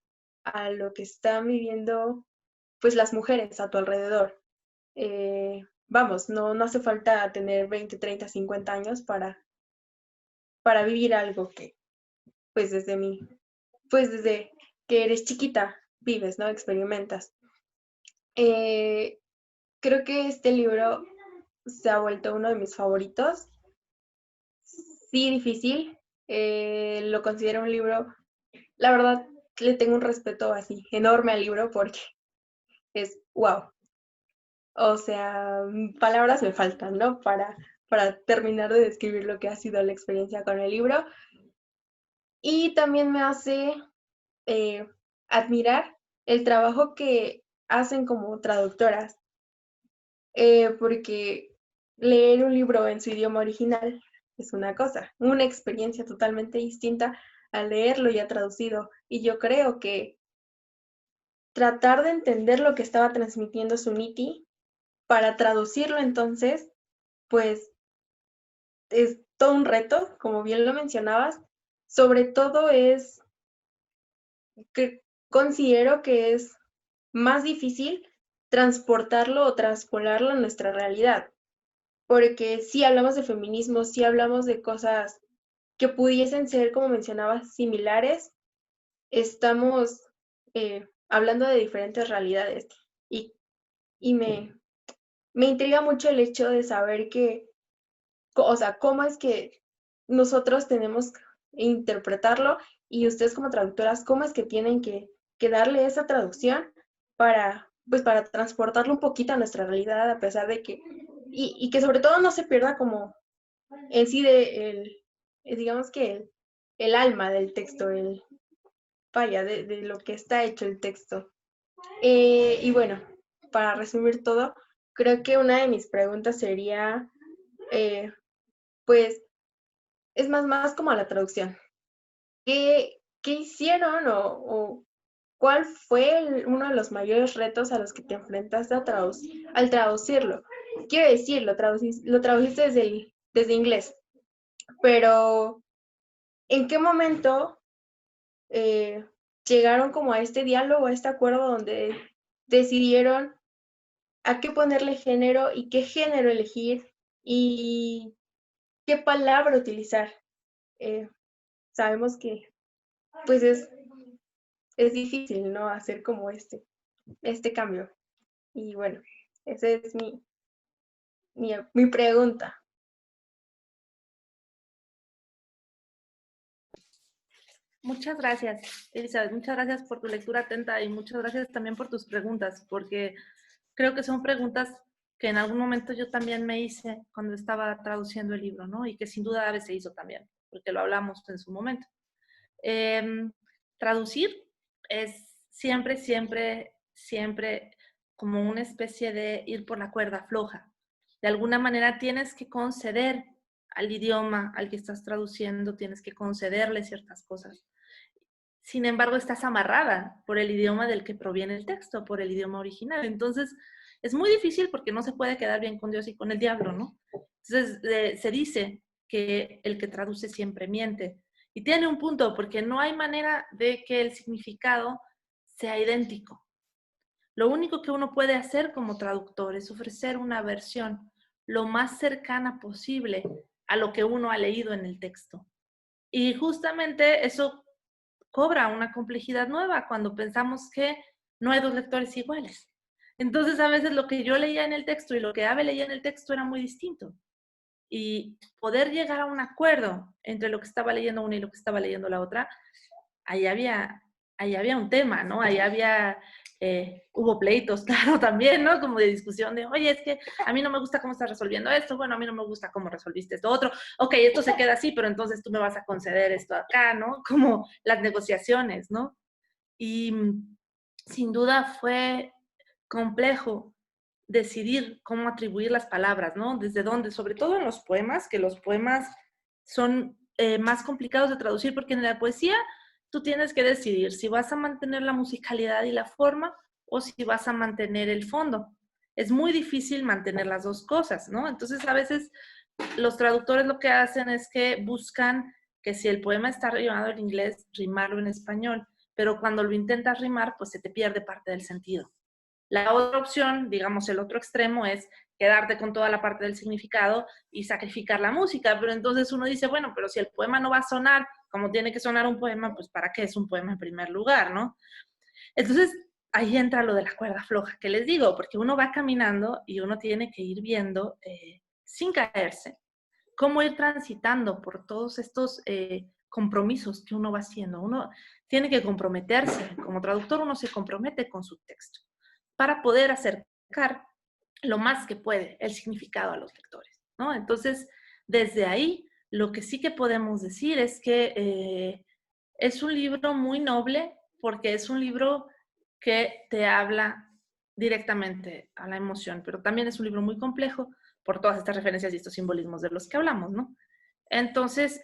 a lo que están viviendo pues las mujeres a tu alrededor. Vamos, no hace falta tener 20, 30, 50 años para vivir algo que pues desde que eres chiquita vives, ¿no? Experimentas. Creo que este libro se ha vuelto uno de mis favoritos. Sí, difícil. Lo considero un libro, la verdad, le tengo un respeto así enorme al libro porque es wow. O sea, palabras me faltan, ¿no? Para terminar de describir lo que ha sido la experiencia con el libro. Y también me hace admirar el trabajo que hacen como traductoras, porque leer un libro en su idioma original es una cosa, una experiencia totalmente distinta a leerlo ya traducido. Y yo creo que tratar de entender lo que estaba transmitiendo Suniti para traducirlo entonces, pues es todo un reto, como bien lo mencionabas. Sobre todo es que considero que es más difícil transportarlo o transpolarlo a nuestra realidad. Porque sí hablamos de feminismo, sí hablamos de cosas que pudiesen ser, como mencionabas, similares, estamos hablando de diferentes realidades. Y me intriga mucho el hecho de saber o sea, cómo es que nosotros tenemos que interpretarlo y ustedes como traductoras, cómo es que tienen que darle esa traducción pues para transportarlo un poquito a nuestra realidad, a pesar de que, y que sobre todo no se pierda como en sí digamos que el alma del texto, de lo que está hecho el texto. Y bueno, para resumir todo, creo que una de mis preguntas sería, pues, es más como a la traducción. ¿Qué hicieron o cuál fue uno de los mayores retos a los que te enfrentaste al traducirlo? Quiero decir, lo traduciste desde inglés, pero ¿en qué momento llegaron como a este diálogo, a este acuerdo donde decidieron a qué ponerle género y qué género elegir y qué palabra utilizar? Sabemos que pues es difícil, ¿no? Hacer como este cambio. Y bueno, esa es mi pregunta. Muchas gracias, Elizabeth. Muchas gracias por tu lectura atenta y muchas gracias también por tus preguntas, porque creo que son preguntas que en algún momento yo también me hice cuando estaba traduciendo el libro, ¿no? Y que sin duda Ave se hizo también, porque lo hablamos en su momento. Traducir es siempre, siempre, siempre como una especie de ir por la cuerda floja. De alguna manera tienes que conceder al idioma al que estás traduciendo, tienes que concederle ciertas cosas. Sin embargo, estás amarrada por el idioma del que proviene el texto, por el idioma original. Entonces, es muy difícil porque no se puede quedar bien con Dios y con el diablo, ¿no? Entonces, se dice que el que traduce siempre miente. Y tiene un punto, porque no hay manera de que el significado sea idéntico. Lo único que uno puede hacer como traductor es ofrecer una versión lo más cercana posible a lo que uno ha leído en el texto. Y justamente eso cobra una complejidad nueva cuando pensamos que no hay dos lectores iguales. Entonces, a veces lo que yo leía en el texto y lo que Ave leía en el texto era muy distinto. Y poder llegar a un acuerdo entre lo que estaba leyendo una y lo que estaba leyendo la otra, ahí había un tema, ¿no? Hubo pleitos, claro, también, ¿no? Como de discusión de, oye, es que a mí no me gusta cómo estás resolviendo esto, bueno, a mí no me gusta cómo resolviste esto otro, ok, esto se queda así, pero entonces tú me vas a conceder esto acá, ¿no? Como las negociaciones, ¿no? Y sin duda fue complejo decidir cómo atribuir las palabras, ¿no? Desde dónde, sobre todo en los poemas, que los poemas son más complicados de traducir, porque en la poesía tú tienes que decidir si vas a mantener la musicalidad y la forma o si vas a mantener el fondo. es muy difícil mantener las dos cosas, ¿no? Entonces, a veces los traductores lo que hacen es que buscan que si el poema está rimado en inglés, rimarlo en español, pero cuando lo intentas rimar, pues se te pierde parte del sentido. La otra opción, digamos el otro extremo, es quedarte con toda la parte del significado y sacrificar la música, pero entonces uno dice, bueno, pero si el poema no va a sonar como tiene que sonar un poema, pues ¿para qué es un poema en primer lugar, no? Entonces, ahí entra lo de la cuerda floja, que les digo, porque uno va caminando y uno tiene que ir viendo, sin caerse, cómo ir transitando por todos estos compromisos que uno va haciendo. Uno tiene que comprometerse, como traductor uno se compromete con su texto para poder acercar lo más que puede el significado a los lectores, ¿no? Entonces, desde ahí, lo que sí que podemos decir es que es un libro muy noble porque es un libro que te habla directamente a la emoción, pero también es un libro muy complejo por todas estas referencias y estos simbolismos de los que hablamos, ¿no? Entonces,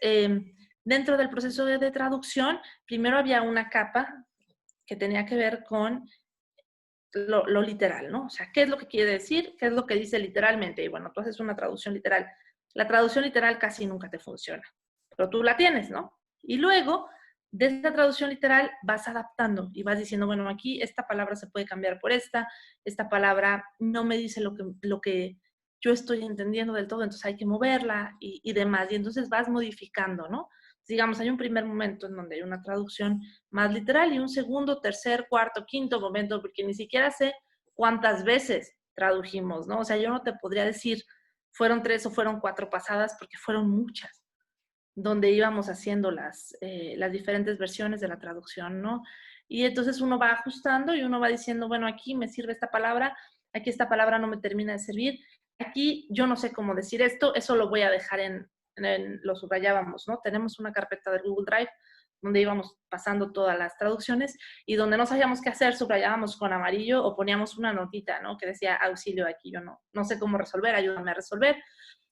dentro del proceso de traducción, primero había una capa que tenía que ver con lo literal, ¿no? O sea, ¿qué es lo que quiere decir? ¿Qué es lo que dice literalmente? Y bueno, tú haces una traducción literal. La traducción literal casi nunca te funciona, pero tú la tienes, ¿no? Y luego, de esta traducción literal, vas adaptando y vas diciendo, bueno, aquí esta palabra se puede cambiar por esta palabra no me dice lo que yo estoy entendiendo del todo, entonces hay que moverla y demás. Y entonces vas modificando, ¿no? Digamos, hay un primer momento en donde hay una traducción más literal y un segundo, tercer, cuarto, quinto momento, porque ni siquiera sé cuántas veces tradujimos, ¿no? O sea, yo no te podría decir fueron 3 o fueron 4 pasadas porque fueron muchas, donde íbamos haciendo las diferentes versiones de la traducción, ¿no? Y entonces uno va ajustando y uno va diciendo, bueno, aquí me sirve esta palabra, aquí esta palabra no me termina de servir, aquí yo no sé cómo decir esto, eso lo voy a dejar lo subrayábamos, ¿no? Tenemos una carpeta de Google Drive donde íbamos pasando todas las traducciones y donde no sabíamos qué hacer, subrayábamos con amarillo o poníamos una notita, ¿no? Que decía auxilio aquí, yo no sé cómo resolver, ayúdame a resolver.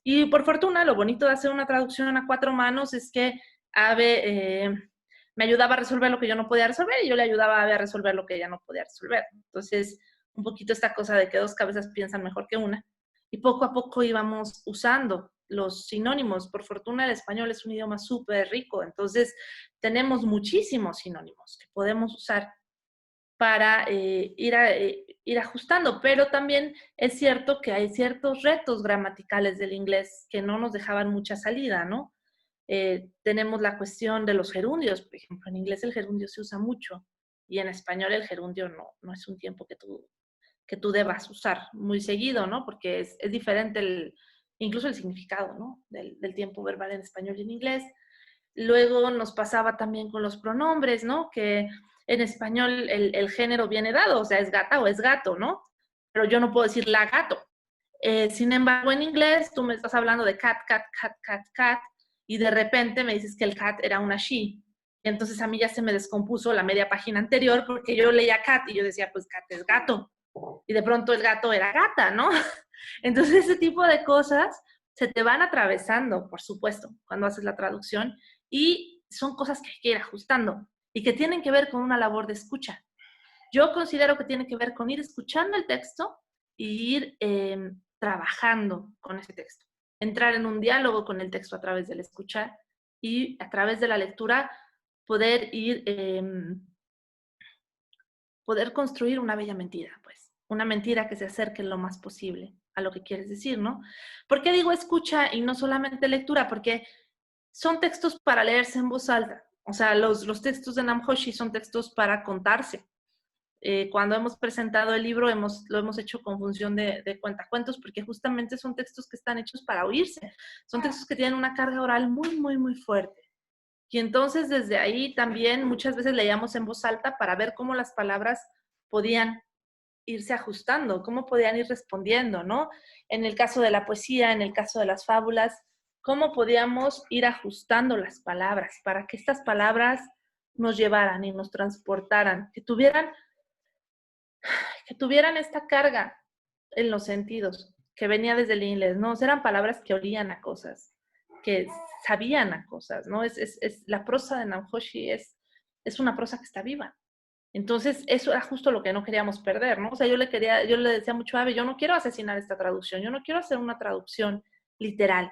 Y por fortuna, lo bonito de hacer una traducción a 4 manos es que Ave me ayudaba a resolver lo que yo no podía resolver y yo le ayudaba a Ave a resolver lo que ella no podía resolver. Entonces, un poquito esta cosa de que 2 cabezas piensan mejor que una. Y poco a poco íbamos usando los sinónimos. Por fortuna, el español es un idioma súper rico, entonces tenemos muchísimos sinónimos que podemos usar para ir ajustando, pero también es cierto que hay ciertos retos gramaticales del inglés que no nos dejaban mucha salida, ¿no? Tenemos la cuestión de los gerundios, por ejemplo, en inglés el gerundio se usa mucho y en español el gerundio no es un tiempo que tú debas usar muy seguido, ¿no? Porque es diferente incluso el significado, ¿no? Del tiempo verbal en español y en inglés. Luego nos pasaba también con los pronombres, ¿no? Que en español el género viene dado, o sea, es gata o es gato, ¿no? Pero yo no puedo decir la gato. Sin embargo, en inglés tú me estás hablando de cat, cat, cat, cat, cat, y de repente me dices que el cat era una she. Y entonces a mí ya se me descompuso la media página anterior porque yo leía cat y yo decía, pues cat es gato. Y de pronto el gato era gata, ¿no? Entonces ese tipo de cosas se te van atravesando, por supuesto, cuando haces la traducción y son cosas que hay que ir ajustando y que tienen que ver con una labor de escucha. Yo considero que tiene que ver con ir escuchando el texto y ir trabajando con ese texto. Entrar en un diálogo con el texto a través del escuchar y a través de la lectura poder ir, poder construir una bella mentira, pues. Una mentira que se acerque lo más posible a lo que quieres decir, ¿no? ¿Por qué digo escucha y no solamente lectura? Porque son textos para leerse en voz alta. O sea, los textos de Namjoshi son textos para contarse. Cuando hemos presentado el libro lo hemos hecho con función de cuentacuentos porque justamente son textos que están hechos para oírse. Son textos que tienen una carga oral muy, muy, muy fuerte. Y entonces desde ahí también muchas veces leíamos en voz alta para ver cómo las palabras podían irse ajustando, cómo podían ir respondiendo, ¿no? En el caso de la poesía, en el caso de las fábulas, cómo podíamos ir ajustando las palabras para que estas palabras nos llevaran y nos transportaran, que tuvieran esta carga en los sentidos, que venía desde el inglés, ¿no? Eran palabras que olían a cosas, que sabían a cosas, ¿no? La prosa de Namjoshi es una prosa que está viva. Entonces, eso era justo lo que no queríamos perder, ¿no? O sea, yo le decía mucho a Ave, yo no quiero asesinar esta traducción, yo no quiero hacer una traducción literal,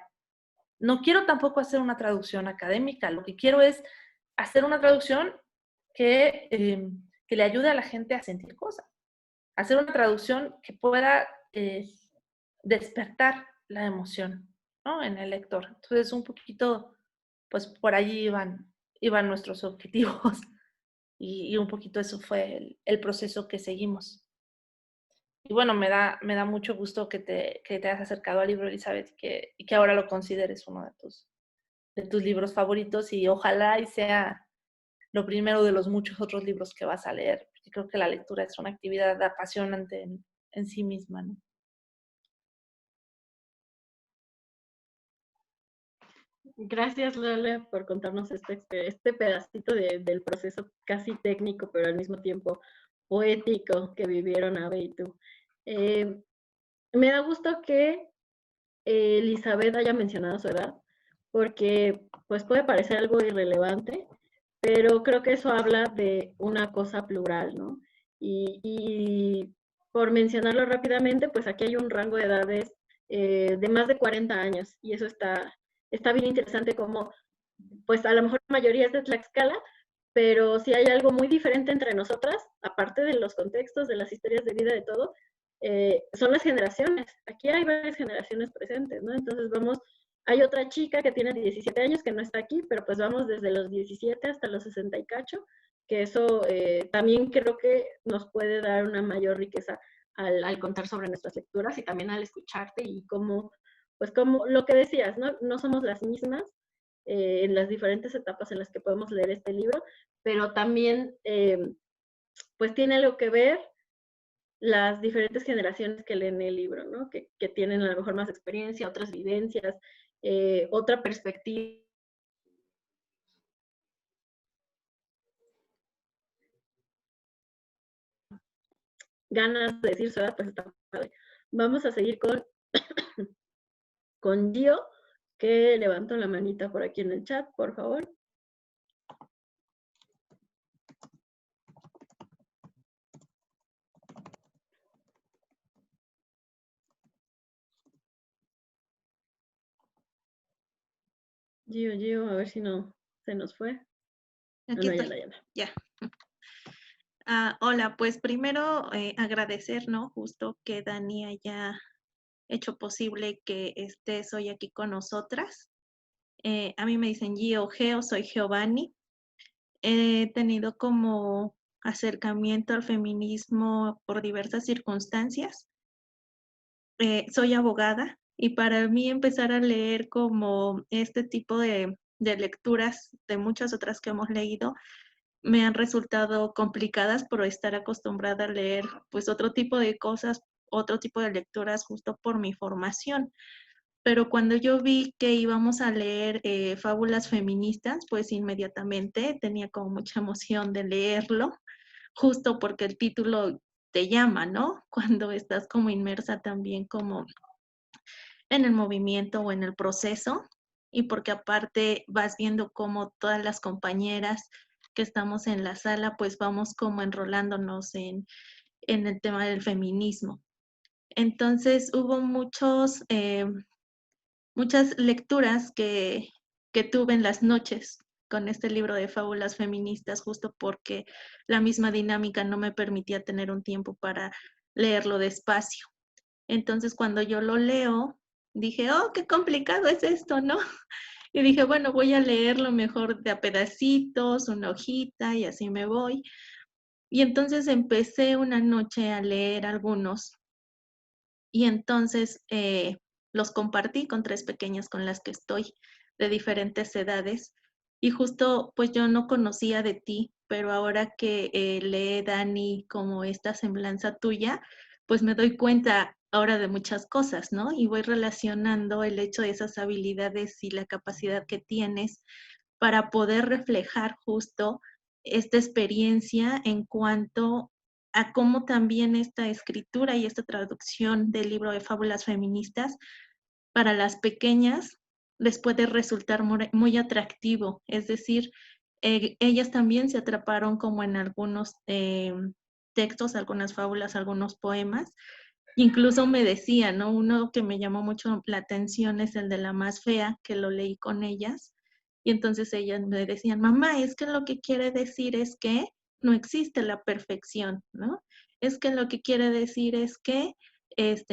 no quiero tampoco hacer una traducción académica, lo que quiero es hacer una traducción que le ayude a la gente a sentir cosas, hacer una traducción que pueda despertar la emoción, ¿no? En el lector. Entonces, un poquito, pues por allí iban nuestros objetivos y un poquito eso fue el proceso que seguimos. Y bueno, me da mucho gusto que te hayas acercado al libro, Elizabeth, y que ahora lo consideres uno de tus libros favoritos, y ojalá y sea lo primero de los muchos otros libros que vas a leer. Porque creo que la lectura es una actividad apasionante en sí misma, ¿no? Gracias, Lola, por contarnos este pedacito del proceso casi técnico, pero al mismo tiempo poético que vivieron Ave y tú. Me da gusto que Elizabeth haya mencionado su edad, porque pues puede parecer algo irrelevante, pero creo que eso habla de una cosa plural, ¿no? Y por mencionarlo rápidamente, pues aquí hay un rango de edades de más de 40 años, y eso está bien interesante, como pues a lo mejor la mayoría es de Tlaxcala, pero sí hay algo muy diferente entre nosotras, aparte de los contextos, de las historias de vida, de todo, son las generaciones. Aquí hay varias generaciones presentes, ¿no? Entonces hay otra chica que tiene 17 años que no está aquí, pero pues vamos desde los 17 hasta los 60 y cacho, que eso también creo que nos puede dar una mayor riqueza al contar sobre nuestras lecturas y también al escucharte y pues como lo que decías, ¿no? No somos las mismas en las diferentes etapas en las que podemos leer este libro, pero también pues tiene algo que ver las diferentes generaciones que leen el libro, ¿no? Que tienen a lo mejor más experiencia, otras vivencias, otra perspectiva. Ganas de decir su edad, pues está padre. Vamos a seguir con Gio, que levantó la manita por aquí en el chat, por favor. Gio, a ver si no se nos fue. Aquí no, estoy. Ya. Hola, pues primero agradecer, ¿no? Justo que Dani haya hecho posible que estés hoy aquí con nosotras. A mí me dicen Geo, soy Giovanni. He tenido como acercamiento al feminismo por diversas circunstancias. Soy abogada y para mí empezar a leer como este tipo de lecturas de muchas otras que hemos leído me han resultado complicadas por estar acostumbrada a leer pues otro tipo de cosas, otro tipo de lecturas justo por mi formación. Pero cuando yo vi que íbamos a leer fábulas feministas, pues inmediatamente tenía como mucha emoción de leerlo, justo porque el título te llama, ¿no? Cuando estás como inmersa también como en el movimiento o en el proceso, y porque aparte vas viendo cómo todas las compañeras que estamos en la sala, pues vamos como enrolándonos en el tema del feminismo. Entonces hubo muchas lecturas que tuve en las noches con este libro de fábulas feministas, justo porque la misma dinámica no me permitía tener un tiempo para leerlo despacio. Entonces cuando yo lo leo, dije, oh, qué complicado es esto, ¿no? Y dije, bueno, voy a leerlo mejor de a pedacitos, una hojita, y así me voy. Y entonces empecé una noche a leer algunos. Y entonces los compartí con 3 pequeñas con las que estoy, de diferentes edades. Y justo, pues yo no conocía de ti, pero ahora que lee Dani como esta semblanza tuya, pues me doy cuenta ahora de muchas cosas, ¿no? Y voy relacionando el hecho de esas habilidades y la capacidad que tienes para poder reflejar justo esta experiencia en cuanto a cómo también esta escritura y esta traducción del libro de fábulas feministas para las pequeñas les puede resultar muy atractivo. Es decir, ellas también se atraparon como en algunos textos, algunas fábulas, algunos poemas. Incluso me decían, ¿no? Uno que me llamó mucho la atención es el de La Más Fea, que lo leí con ellas. Y entonces ellas me decían, mamá, es que lo que quiere decir es que no existe la perfección, ¿no? Es que lo que quiere decir es que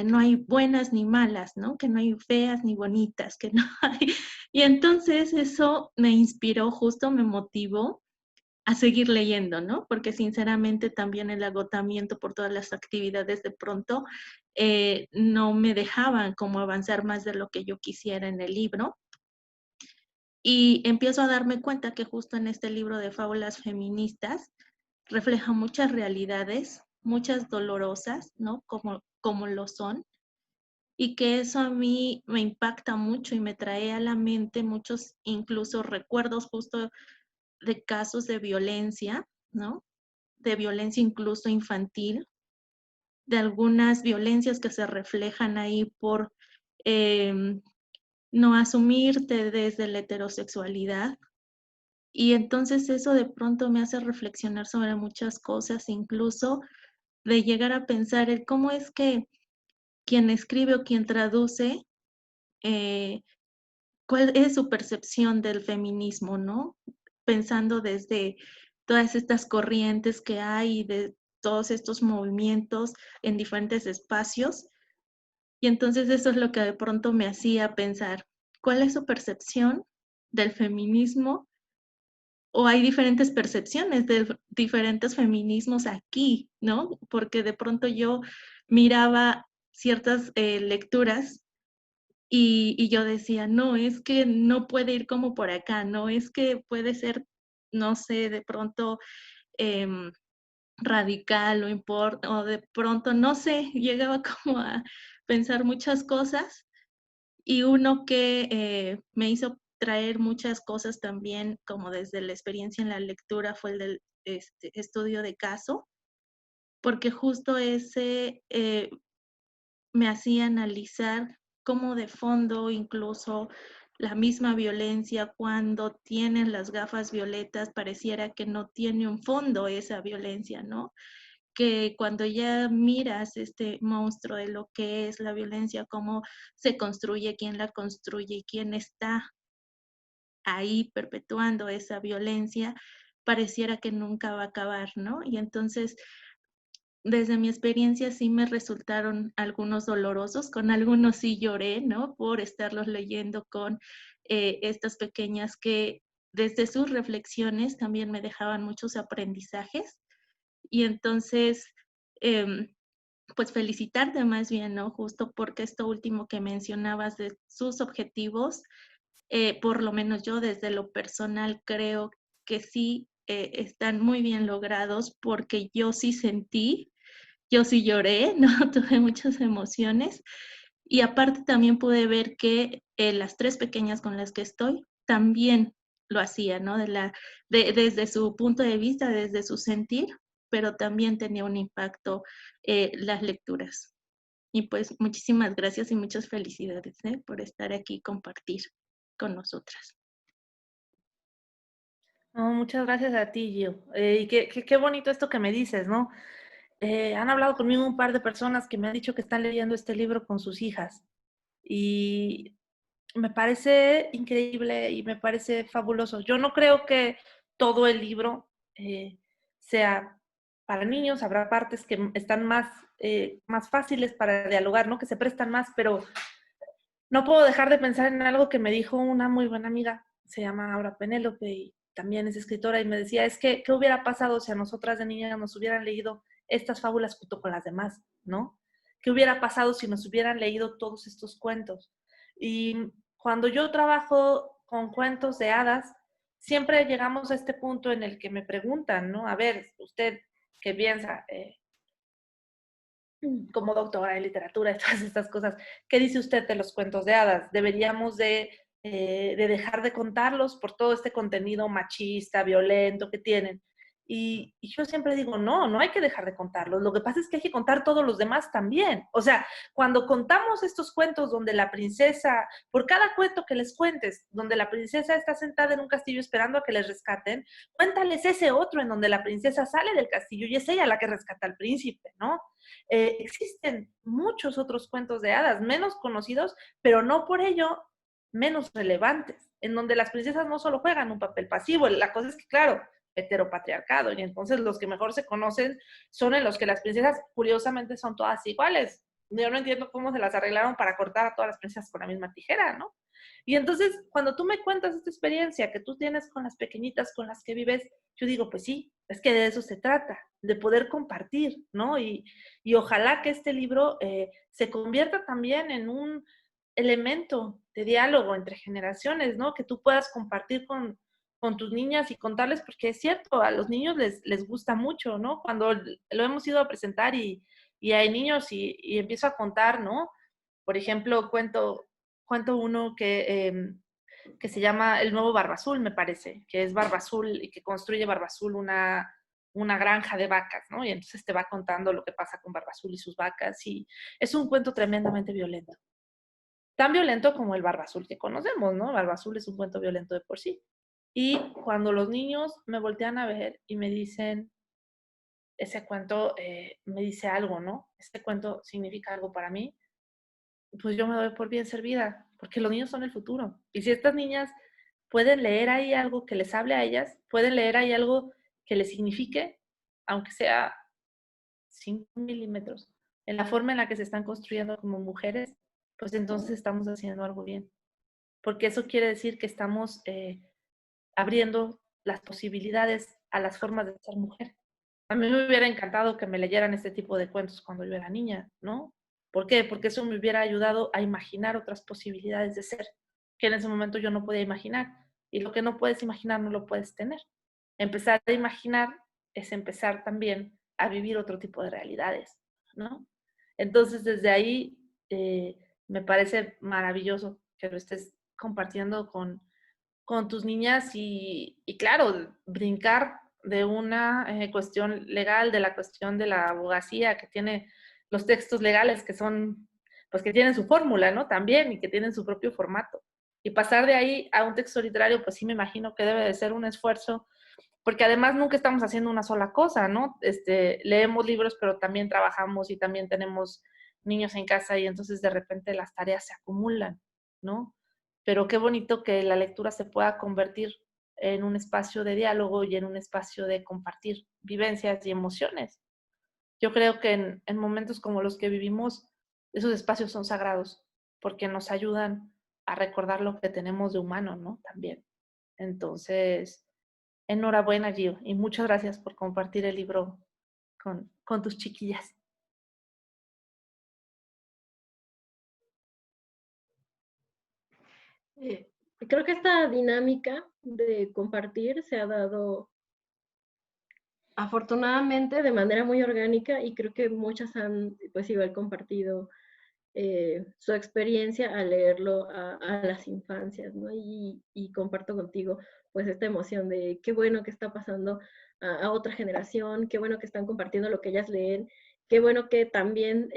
no hay buenas ni malas, ¿no? Que no hay feas ni bonitas, que no hay. Y entonces eso me inspiró, justo me motivó a seguir leyendo, ¿no? Porque sinceramente también el agotamiento por todas las actividades de pronto no me dejaban como avanzar más de lo que yo quisiera en el libro. Y empiezo a darme cuenta que justo en este libro de fábulas feministas refleja muchas realidades, muchas dolorosas, ¿no? Como lo son, y que eso a mí me impacta mucho y me trae a la mente muchos incluso recuerdos justo de casos de violencia, ¿no? De violencia incluso infantil, de algunas violencias que se reflejan ahí por no asumirte desde la heterosexualidad. Y entonces eso de pronto me hace reflexionar sobre muchas cosas, incluso de llegar a pensar el cómo es que quien escribe o quien traduce, cuál es su percepción del feminismo, ¿no? Pensando desde todas estas corrientes que hay, de todos estos movimientos en diferentes espacios. Y entonces eso es lo que de pronto me hacía pensar, ¿cuál es su percepción del feminismo? O hay diferentes percepciones de diferentes feminismos aquí, ¿no? Porque de pronto yo miraba ciertas lecturas y yo decía, no, es que no puede ir como por acá, no, es que puede ser, no sé, de pronto radical o de pronto, no sé, llegaba como a pensar muchas cosas y uno que me hizo traer muchas cosas también, como desde la experiencia en la lectura, fue el del estudio de caso, porque justo ese me hacía analizar cómo de fondo incluso la misma violencia, cuando tienen las gafas violetas, pareciera que no tiene un fondo esa violencia, ¿no? Que cuando ya miras este monstruo de lo que es la violencia, cómo se construye, quién la construye y quién está ahí perpetuando esa violencia, pareciera que nunca va a acabar, ¿no? Y entonces, desde mi experiencia sí me resultaron algunos dolorosos, con algunos sí lloré, ¿no? Por estarlos leyendo con estas pequeñas que desde sus reflexiones también me dejaban muchos aprendizajes. Y entonces, pues felicitarte más bien, ¿no? Justo porque esto último que mencionabas de sus objetivos, por lo menos yo desde lo personal creo que sí están muy bien logrados porque yo sí sentí, yo sí lloré, ¿no? Tuve muchas emociones y aparte también pude ver que las tres pequeñas con las que estoy también lo hacían, ¿no? Desde su punto de vista, desde su sentir, pero también tenía un impacto las lecturas. Y pues muchísimas gracias y muchas felicidades por estar aquí y compartir con nosotras. No, muchas gracias a ti, Gio. Y qué bonito esto que me dices, ¿no? Han hablado conmigo un par de personas que me han dicho que están leyendo este libro con sus hijas. Y me parece increíble y me parece fabuloso. Yo no creo que todo el libro sea para niños, habrá partes que están más fáciles para dialogar, ¿no? Que se prestan más, pero no puedo dejar de pensar en algo que me dijo una muy buena amiga, se llama Aura Penélope y también es escritora y me decía, es que, ¿qué hubiera pasado si a nosotras de niñas nos hubieran leído estas fábulas junto con las demás, ¿no? ¿Qué hubiera pasado si nos hubieran leído todos estos cuentos? Y cuando yo trabajo con cuentos de hadas, siempre llegamos a este punto en el que me preguntan, ¿no? A ver, usted, ¿qué piensa? Como doctora en literatura y todas estas cosas, ¿qué dice usted de los cuentos de hadas? ¿Deberíamos de dejar de contarlos por todo este contenido machista, violento que tienen? Y yo siempre digo, no hay que dejar de contarlos. Lo que pasa es que hay que contar todos los demás también. O sea, cuando contamos estos cuentos donde la princesa, por cada cuento que les cuentes, donde la princesa está sentada en un castillo esperando a que les rescaten, cuéntales ese otro en donde la princesa sale del castillo y es ella la que rescata al príncipe, ¿no? Existen muchos otros cuentos de hadas, menos conocidos, pero no por ello menos relevantes, en donde las princesas no solo juegan un papel pasivo. La cosa es que, claro, heteropatriarcado, y entonces los que mejor se conocen son en los que las princesas curiosamente son todas iguales. Yo no entiendo cómo se las arreglaron para cortar a todas las princesas con la misma tijera, ¿no? Y entonces, cuando tú me cuentas esta experiencia que tú tienes con las pequeñitas con las que vives, yo digo, pues sí, es que de eso se trata, de poder compartir, ¿no? Y ojalá que este libro se convierta también en un elemento de diálogo entre generaciones, ¿no? Que tú puedas compartir con tus niñas y contarles, porque es cierto, a los niños les gusta mucho, ¿no? Cuando lo hemos ido a presentar y hay niños y empiezo a contar, ¿no? Por ejemplo, cuento uno que se llama El Nuevo Barba Azul, me parece, que es Barba Azul y que construye Barba Azul una granja de vacas, ¿no? Y entonces te va contando lo que pasa con Barba Azul y sus vacas, y es un cuento tremendamente violento. Tan violento como el Barba Azul que conocemos, ¿no? Barba Azul es un cuento violento de por sí. Y cuando los niños me voltean a ver y me dicen, ese cuento me dice algo, ¿no? Este cuento significa algo para mí, pues yo me doy por bien servida, porque los niños son el futuro. Y si estas niñas pueden leer ahí algo que les hable a ellas, pueden leer ahí algo que les signifique, aunque sea 5 milímetros, en la forma en la que se están construyendo como mujeres, pues entonces estamos haciendo algo bien. Porque eso quiere decir que estamos abriendo las posibilidades a las formas de ser mujer. A mí me hubiera encantado que me leyeran este tipo de cuentos cuando yo era niña, ¿no? ¿Por qué? Porque eso me hubiera ayudado a imaginar otras posibilidades de ser, que en ese momento yo no podía imaginar. Y lo que no puedes imaginar no lo puedes tener. Empezar a imaginar es empezar también a vivir otro tipo de realidades, ¿no? Entonces, desde ahí me parece maravilloso que lo estés compartiendo con tus niñas y claro, brincar de una cuestión legal, de la cuestión de la abogacía que tiene los textos legales que son, pues que tienen su fórmula, ¿no? También y que tienen su propio formato. Y pasar de ahí a un texto literario, pues sí me imagino que debe de ser un esfuerzo, porque además nunca estamos haciendo una sola cosa, ¿no? Leemos libros, pero también trabajamos y también tenemos niños en casa y entonces de repente las tareas se acumulan, ¿no? Pero qué bonito que la lectura se pueda convertir en un espacio de diálogo y en un espacio de compartir vivencias y emociones. Yo creo que en momentos como los que vivimos, esos espacios son sagrados porque nos ayudan a recordar lo que tenemos de humano, ¿no? También. Entonces, enhorabuena, Gio, y muchas gracias por compartir el libro con tus chiquillas. Creo que esta dinámica de compartir se ha dado afortunadamente de manera muy orgánica y creo que muchas han pues igual compartido su experiencia al leerlo a las infancias, ¿no? Y comparto contigo pues esta emoción de qué bueno que está pasando a otra generación, qué bueno que están compartiendo lo que ellas leen, qué bueno que también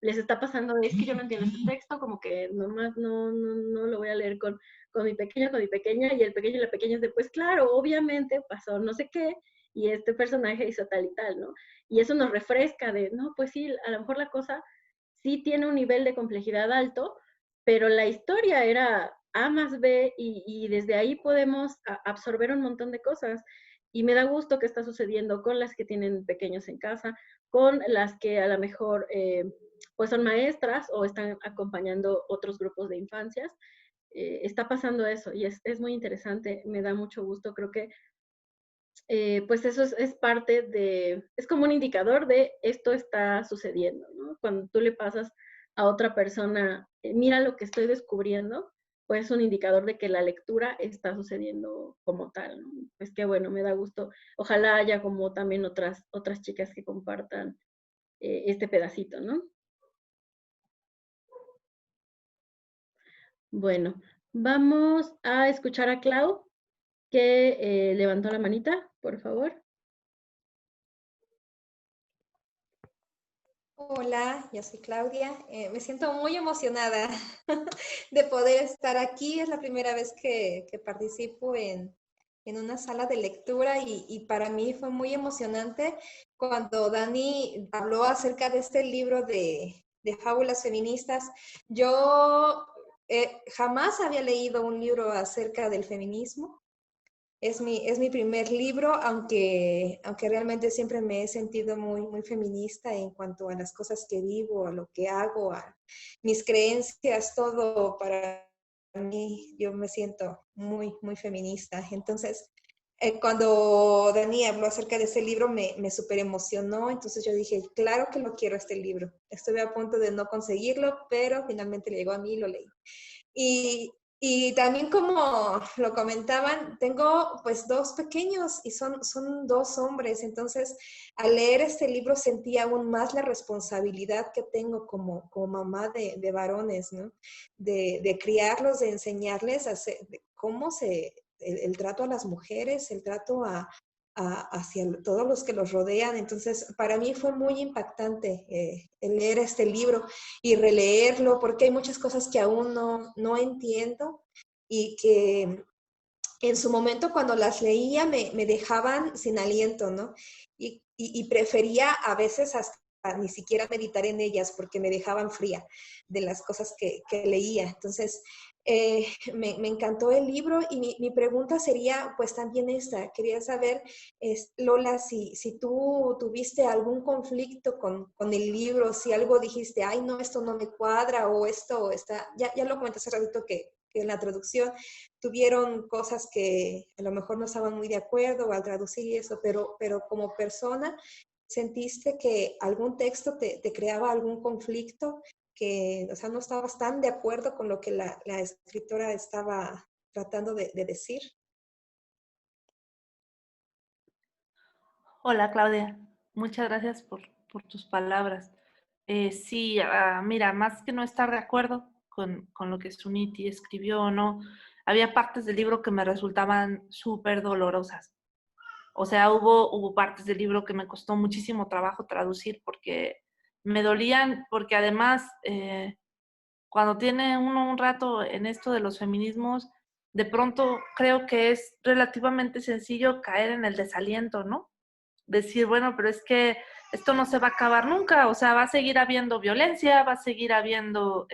les está pasando, es que yo no entiendo este texto, como que nomás no lo voy a leer con mi pequeño, con mi pequeña, y el pequeño y la pequeña es de, pues claro, obviamente pasó no sé qué, y este personaje hizo tal y tal, ¿no? Y eso nos refresca de, no, pues sí, a lo mejor la cosa sí tiene un nivel de complejidad alto, pero la historia era A más B y desde ahí podemos absorber un montón de cosas. Y me da gusto que está sucediendo con las que tienen pequeños en casa, con las que a lo mejor pues son maestras o están acompañando otros grupos de infancias. Está pasando eso y es muy interesante, me da mucho gusto, creo que pues eso es parte de, es como un indicador de esto está sucediendo, ¿no? Cuando tú le pasas a otra persona, mira lo que estoy descubriendo, pues es un indicador de que la lectura está sucediendo como tal, ¿no? Pues qué bueno, me da gusto. Ojalá haya como también otras chicas que compartan este pedacito, ¿no? Bueno, vamos a escuchar a Clau, que levantó la manita, por favor. Hola, yo soy Claudia. Me siento muy emocionada de poder estar aquí. Es la primera vez que participo en una sala de lectura y para mí fue muy emocionante cuando Dani habló acerca de este libro de fábulas feministas. Yo jamás había leído un libro acerca del feminismo. Es mi primer libro, aunque realmente siempre me he sentido muy feminista en cuanto a las cosas que vivo, a lo que hago, a mis creencias, todo para mí, yo me siento muy feminista. Entonces, cuando Dani habló acerca de ese libro, me súper emocionó. Entonces yo dije, claro que lo quiero este libro. Estuve a punto de no conseguirlo, pero finalmente llegó a mí y lo leí. Y también como lo comentaban, tengo pues dos pequeños y son dos hombres, entonces al leer este libro sentí aún más la responsabilidad que tengo como mamá de varones, ¿no? De criarlos, de enseñarles a de cómo el trato a las mujeres, el trato hacia todos los que los rodean. Entonces, para mí fue muy impactante el leer este libro y releerlo, porque hay muchas cosas que aún no entiendo y que en su momento cuando las leía me dejaban sin aliento, ¿no? Y prefería a veces hasta ni siquiera meditar en ellas porque me dejaban fría de las cosas que leía. Entonces, me encantó el libro y mi pregunta sería pues también esta. Quería saber, Lola, si tú tuviste algún conflicto con el libro, si algo dijiste, ay, no, esto no me cuadra o esto está, ya lo comenté hace ratito que en la traducción tuvieron cosas que a lo mejor no estaban muy de acuerdo al traducir y eso, pero como persona, ¿sentiste que algún texto te creaba algún conflicto? Que, o sea, no estabas tan de acuerdo con lo que la escritora estaba tratando de decir. Hola Claudia, muchas gracias por tus palabras. Sí, mira, más que no estar de acuerdo con lo que Suniti escribió o no, había partes del libro que me resultaban súper dolorosas. O sea, hubo partes del libro que me costó muchísimo trabajo traducir porque me dolían, porque además, cuando tiene uno un rato en esto de los feminismos, de pronto creo que es relativamente sencillo caer en el desaliento, ¿no? Decir, bueno, pero es que esto no se va a acabar nunca, o sea, va a seguir habiendo violencia, va a seguir habiendo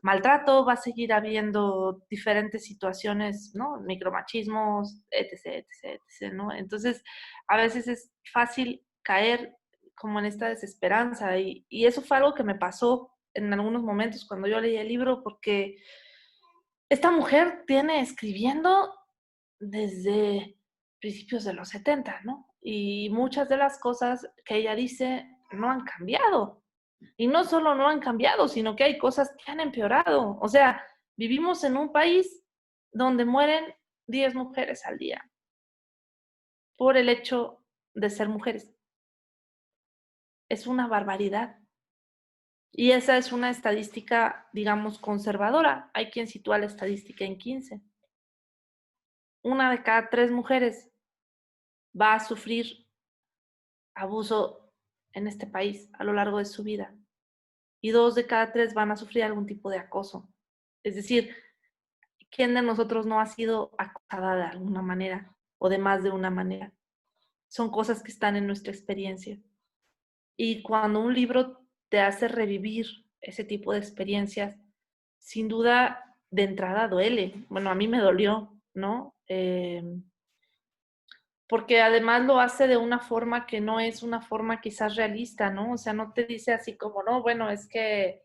maltrato, va a seguir habiendo diferentes situaciones, ¿no? Micromachismos, etc., ¿no? Entonces, a veces es fácil caer como en esta desesperanza y eso fue algo que me pasó en algunos momentos cuando yo leí el libro porque esta mujer tiene escribiendo desde principios de los 70, ¿no? Y muchas de las cosas que ella dice no han cambiado. Y no solo no han cambiado, sino que hay cosas que han empeorado. O sea, vivimos en un país donde mueren 10 mujeres al día por el hecho de ser mujeres. Es una barbaridad. Y esa es una estadística, digamos, conservadora. Hay quien sitúa la estadística en 15. Una de cada 3 mujeres va a sufrir abuso en este país a lo largo de su vida. Y 2 de cada 3 van a sufrir algún tipo de acoso. Es decir, ¿quién de nosotros no ha sido acosada de alguna manera o de más de una manera? Son cosas que están en nuestra experiencia. Y cuando un libro te hace revivir ese tipo de experiencias, sin duda, de entrada duele. Bueno, a mí me dolió, ¿no? Porque además lo hace de una forma que no es una forma quizás realista, ¿no? O sea, no te dice así como, no, bueno, es que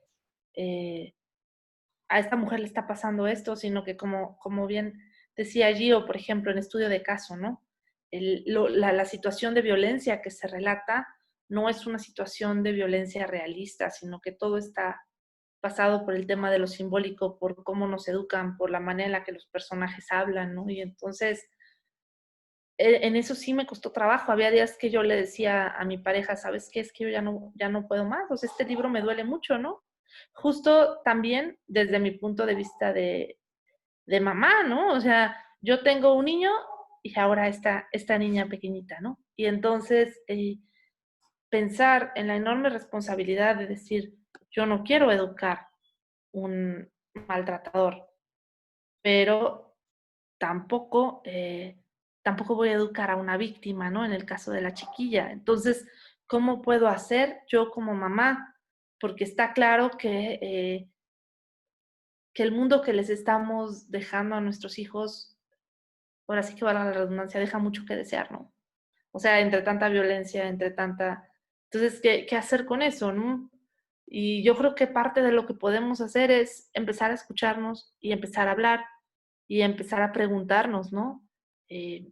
a esta mujer le está pasando esto, sino que como bien decía Gio, por ejemplo, en Estudio de Caso, ¿no? La situación de violencia que se relata no es una situación de violencia realista, sino que todo está pasado por el tema de lo simbólico, por cómo nos educan, por la manera en la que los personajes hablan, ¿no? Y entonces, en eso sí me costó trabajo. Había días que yo le decía a mi pareja, ¿sabes qué? Es que yo ya no puedo más, o sea, este libro me duele mucho, ¿no? Justo también desde mi punto de vista de mamá, ¿no? O sea, yo tengo un niño y ahora esta niña pequeñita, ¿no? Y entonces pensar en la enorme responsabilidad de decir, yo no quiero educar un maltratador, pero tampoco, tampoco voy a educar a una víctima, ¿no? En el caso de la chiquilla. Entonces, ¿cómo puedo hacer yo como mamá? Porque está claro que el mundo que les estamos dejando a nuestros hijos, ahora sí que valga la redundancia, deja mucho que desear, ¿no? O sea, entre tanta violencia, entre tanta... Entonces, ¿qué hacer con eso, no? Y yo creo que parte de lo que podemos hacer es empezar a escucharnos y empezar a hablar y empezar a preguntarnos, ¿no? ¿Qué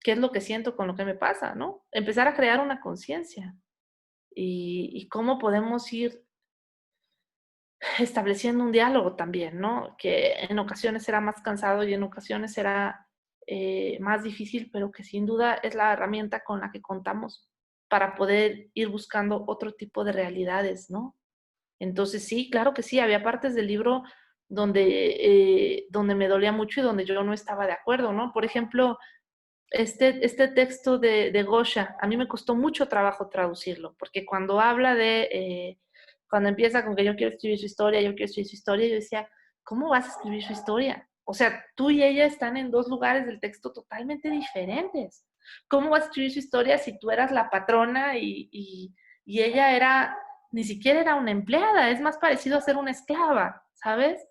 es lo que siento con lo que me pasa, ¿no? Empezar a crear una conciencia y cómo podemos ir estableciendo un diálogo también, ¿no? Que en ocasiones será más cansado y en ocasiones será más difícil, pero que sin duda es la herramienta con la que contamos para poder ir buscando otro tipo de realidades, ¿no? Entonces sí, claro que sí, había partes del libro donde me dolía mucho y donde yo no estaba de acuerdo, ¿no? Por ejemplo, este texto de Gosha, a mí me costó mucho trabajo traducirlo, porque cuando habla cuando empieza con que yo quiero escribir su historia, yo quiero escribir su historia, yo decía, ¿cómo vas a escribir su historia? O sea, tú y ella están en dos lugares del texto totalmente diferentes. ¿Cómo vas a escribir su historia si tú eras la patrona y ella ni siquiera era una empleada? Es más parecido a ser una esclava, ¿sabes?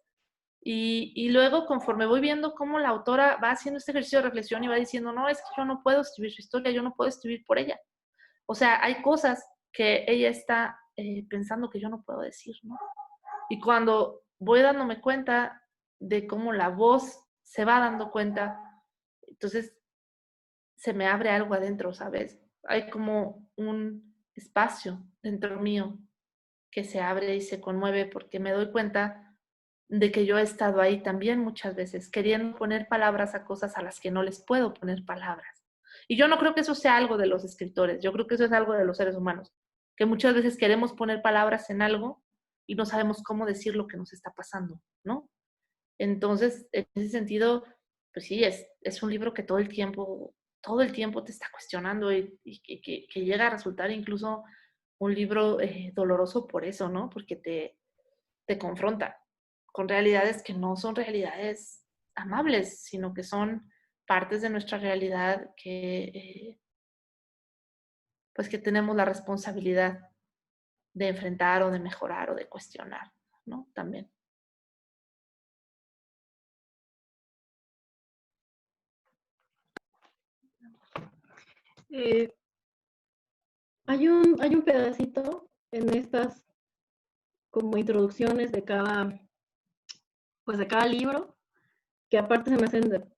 Y luego, conforme voy viendo cómo la autora va haciendo este ejercicio de reflexión y va diciendo, no, es que yo no puedo escribir su historia, yo no puedo escribir por ella. O sea, hay cosas que ella está pensando que yo no puedo decir, ¿no? Y cuando voy dándome cuenta de cómo la voz se va dando cuenta, entonces se me abre algo adentro, ¿sabes? Hay como un espacio dentro mío que se abre y se conmueve porque me doy cuenta de que yo he estado ahí también muchas veces, queriendo poner palabras a cosas a las que no les puedo poner palabras. Y yo no creo que eso sea algo de los escritores, yo creo que eso es algo de los seres humanos, que muchas veces queremos poner palabras en algo y no sabemos cómo decir lo que nos está pasando, ¿no? Entonces, en ese sentido, pues sí, es un libro que todo el tiempo te está cuestionando y que llega a resultar incluso un libro doloroso por eso, ¿no? Porque te confronta con realidades que no son realidades amables, sino que son partes de nuestra realidad pues que tenemos la responsabilidad de enfrentar o de mejorar o de cuestionar, ¿no? También. Hay un pedacito en estas como introducciones de cada libro, que aparte se me hacen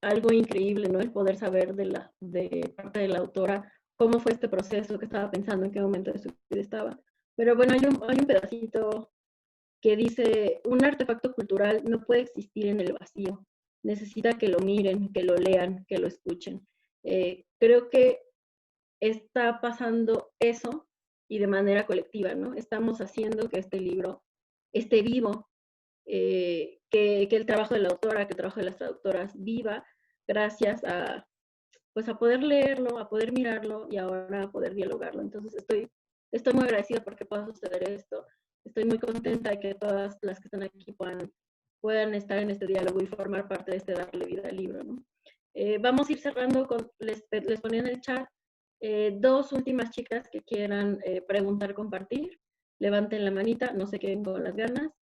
algo increíble, ¿no? El poder saber de parte de la autora cómo fue este proceso, qué estaba pensando, en qué momento de su vida estaba. Pero bueno, hay un pedacito que dice, un artefacto cultural no puede existir en el vacío, necesita que lo miren, que lo lean, que lo escuchen. Creo que está pasando eso y de manera colectiva, ¿no? Estamos haciendo que este libro esté vivo, que el trabajo de la autora, que el trabajo de las traductoras viva gracias pues a poder leerlo, a poder mirarlo y ahora a poder dialogarlo. Entonces estoy muy agradecida porque pueda suceder esto. Estoy muy contenta de que todas las que están aquí puedan estar en este diálogo y formar parte de este darle vida al libro, ¿no? Vamos a ir cerrando les ponía en el chat dos últimas chicas que quieran preguntar, compartir. Levanten la manita, no se queden con las ganas.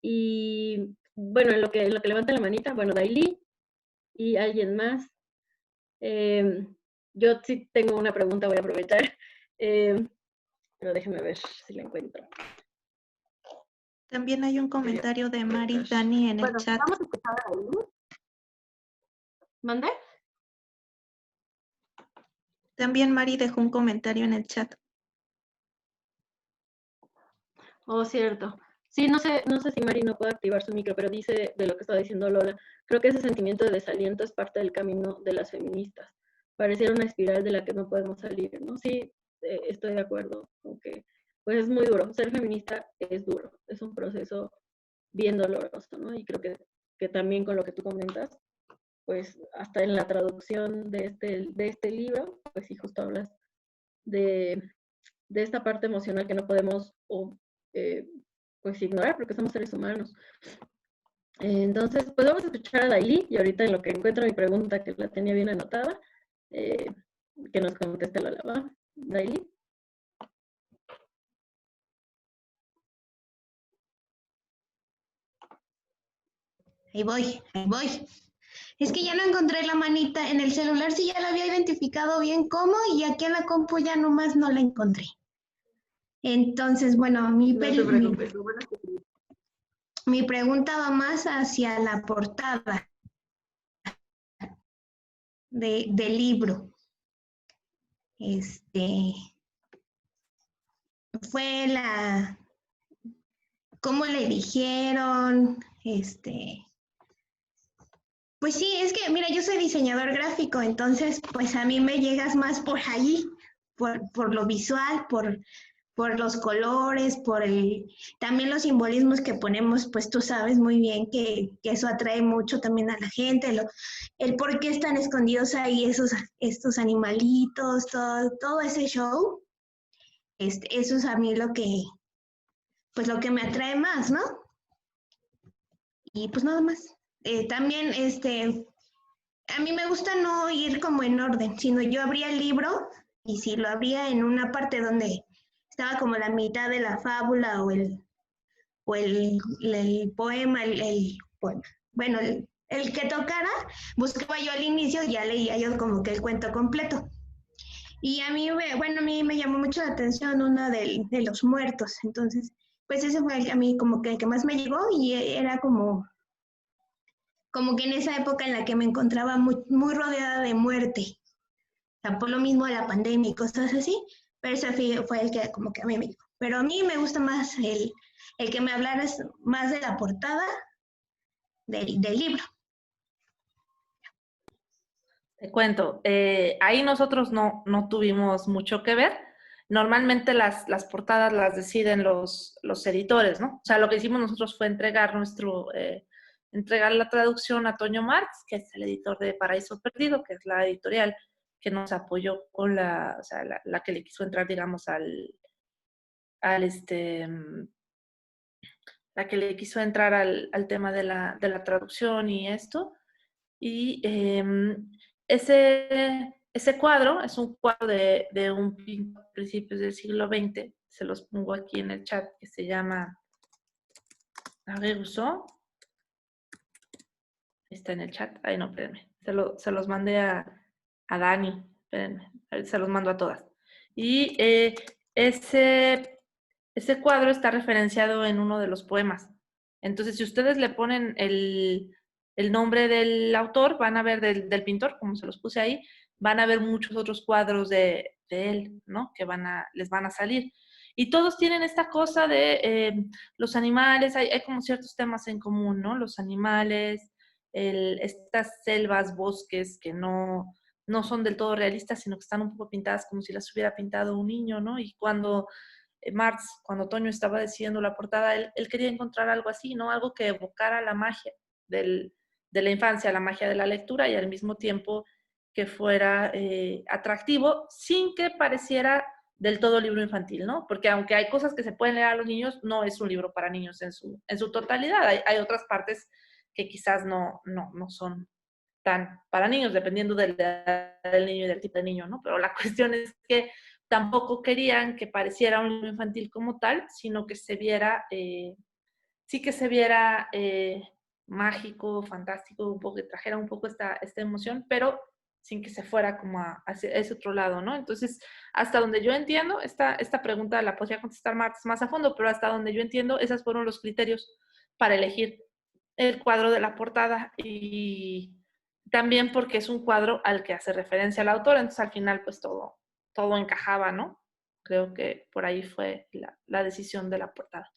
Y bueno, en lo que levanten la manita, bueno, Daily y alguien más. Yo sí tengo una pregunta, voy a aprovechar. Pero déjenme ver si la encuentro. También hay un comentario de Mari Dani en el chat. Vamos a escuchar a Daily. ¿Mande? También Mari dejó un comentario en el chat. Oh, cierto. Sí, no sé si Mari no puede activar su micro, pero dice de lo que estaba diciendo Lola. Creo que ese sentimiento de desaliento es parte del camino de las feministas. Pareciera una espiral de la que no podemos salir, ¿no? Sí, estoy de acuerdo con que pues es muy duro. Ser feminista es duro. Es un proceso bien doloroso, ¿no? Y creo que también con lo que tú comentas, pues hasta en la traducción de este libro, pues sí, justo hablas de esta parte emocional que no podemos pues ignorar porque somos seres humanos. Entonces, pues vamos a escuchar a Daily y ahorita en lo que encuentro mi pregunta, que la tenía bien anotada, que nos conteste Lola, ¿va? Daily. Ahí voy, ahí voy. Es que ya no encontré la manita. En el celular sí ya la había identificado bien cómo, y aquí en la compu ya nomás no la encontré. Entonces, bueno, mi pregunta va más hacia la portada del libro. Fue ¿cómo le eligieron? Pues sí, es que, mira, yo soy diseñador gráfico, entonces, pues a mí me llegas más por ahí, por lo visual, por los colores, también los simbolismos que ponemos, pues tú sabes muy bien que eso atrae mucho también a la gente, el por qué están escondidos ahí estos animalitos, todo ese show, eso es a mí lo que me atrae más, ¿no? Y pues nada más. También, a mí me gusta no ir como en orden, sino yo abría el libro y si lo abría en una parte donde estaba como la mitad de la fábula o el poema, el poema. Bueno, el que tocara, buscaba yo al inicio y ya leía yo como que el cuento completo. Y a mí me llamó mucho la atención uno de los muertos, entonces, pues ese fue a mí como que el que más me llegó y era como que en esa época en la que me encontraba muy, muy rodeada de muerte, o sea, por lo mismo de la pandemia y cosas así, pero ese fue el que como que a mí me llegó. Pero a mí me gusta más el que me hablaras más de la portada del libro. Te cuento, ahí nosotros no tuvimos mucho que ver. Normalmente las portadas las deciden los editores, ¿no? O sea, lo que hicimos nosotros fue entregar la traducción a Toño Marx, que es el editor de Paraíso Perdido, que es la editorial que nos apoyó con la que le quiso entrar, digamos, la que le quiso entrar al tema de la traducción y esto. Y ese cuadro es un cuadro de un pintor a principios del siglo XX, se los pongo aquí en el chat, que se llama Henri Rousseau. Está en el chat. Ay, no, espérenme. Se los mandé a Dani. Espérenme. Se los mando a todas. Y ese cuadro está referenciado en uno de los poemas. Entonces, si ustedes le ponen el nombre del autor, van a ver del pintor, como se los puse ahí, van a ver muchos otros cuadros de él, ¿no? Que les van a salir. Y todos tienen esta cosa de los animales, hay como ciertos temas en común, ¿no? Los animales, estas selvas, bosques que no son del todo realistas, sino que están un poco pintadas como si las hubiera pintado un niño, ¿no? Y cuando cuando Toño estaba decidiendo la portada, él quería encontrar algo así, ¿no? Algo que evocara la magia de la infancia, la magia de la lectura y al mismo tiempo que fuera atractivo sin que pareciera del todo libro infantil, ¿no? Porque aunque hay cosas que se pueden leer a los niños, no es un libro para niños en su totalidad. Hay otras partes que quizás no son tan para niños, dependiendo del niño y del tipo de niño, ¿no? Pero la cuestión es que tampoco querían que pareciera un libro infantil como tal, sino que se viera, mágico, fantástico, un poco, que trajera un poco esta emoción, pero sin que se fuera como hacia ese otro lado, ¿no? Entonces, hasta donde yo entiendo, esta pregunta la podría contestar más a fondo, pero hasta donde yo entiendo, esos fueron los criterios para elegir el cuadro de la portada y también porque es un cuadro al que hace referencia el autor, entonces al final pues todo encajaba, ¿no? Creo que por ahí fue la decisión de la portada.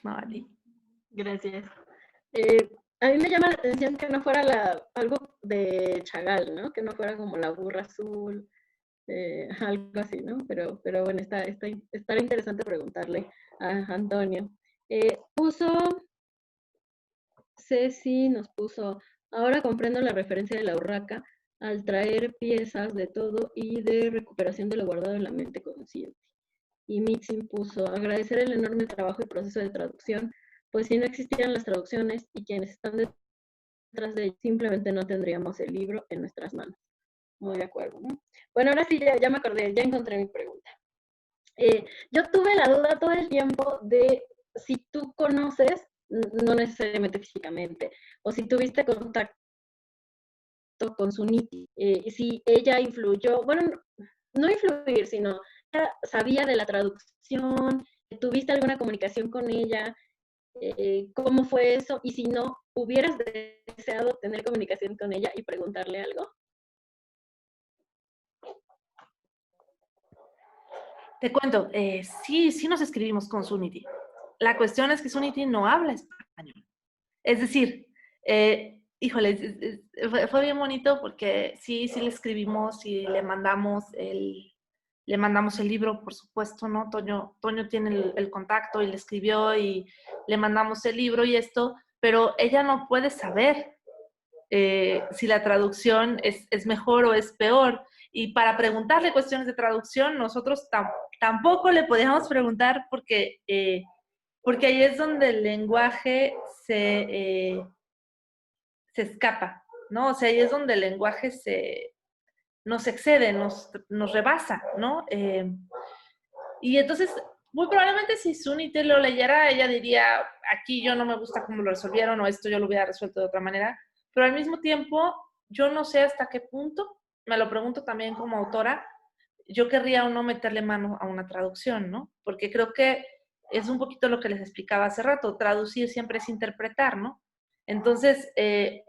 Vale. Gracias. A mí me llama la atención que no fuera algo de Chagall, ¿no? Que no fuera como la burra azul, algo así, ¿no? Pero bueno, está interesante preguntarle a Antonio. Ceci nos puso, ahora comprendo la referencia de la urraca, al traer piezas de todo y de recuperación de lo guardado en la mente consciente. Y Mixin puso, agradecer el enorme trabajo y proceso de traducción, pues si no existieran las traducciones y quienes están detrás de ellas, simplemente no tendríamos el libro en nuestras manos. Muy de acuerdo, ¿no? Bueno, ahora sí, ya me acordé, ya encontré mi pregunta. Yo tuve la duda todo el tiempo de si tú conoces, no necesariamente físicamente, o si tuviste contacto con Suniti, si ella influyó, bueno, no influir, sino sabía de la traducción, tuviste alguna comunicación con ella, cómo fue eso, y si no, hubieras deseado tener comunicación con ella y preguntarle algo. Te cuento, sí nos escribimos con Suniti. La cuestión es que Suniti no habla español. Es decir, híjole, fue bien bonito porque sí le escribimos y le mandamos el libro, por supuesto, ¿no? Toño tiene el contacto y le escribió y le mandamos el libro y esto, pero ella no puede saber si la traducción es mejor o es peor. Y para preguntarle cuestiones de traducción, nosotros tampoco le podíamos preguntar porque ahí es donde el lenguaje se escapa, ¿no? O sea, ahí es donde el lenguaje nos excede, nos rebasa, ¿no? Y entonces, muy probablemente si Suniti lo leyera, ella diría, aquí yo no me gusta cómo lo resolvieron o esto yo lo hubiera resuelto de otra manera, pero al mismo tiempo, yo no sé hasta qué punto, me lo pregunto también como autora, yo querría o no meterle mano a una traducción, ¿no? Porque creo que es un poquito lo que les explicaba hace rato, traducir siempre es interpretar, ¿no? Entonces,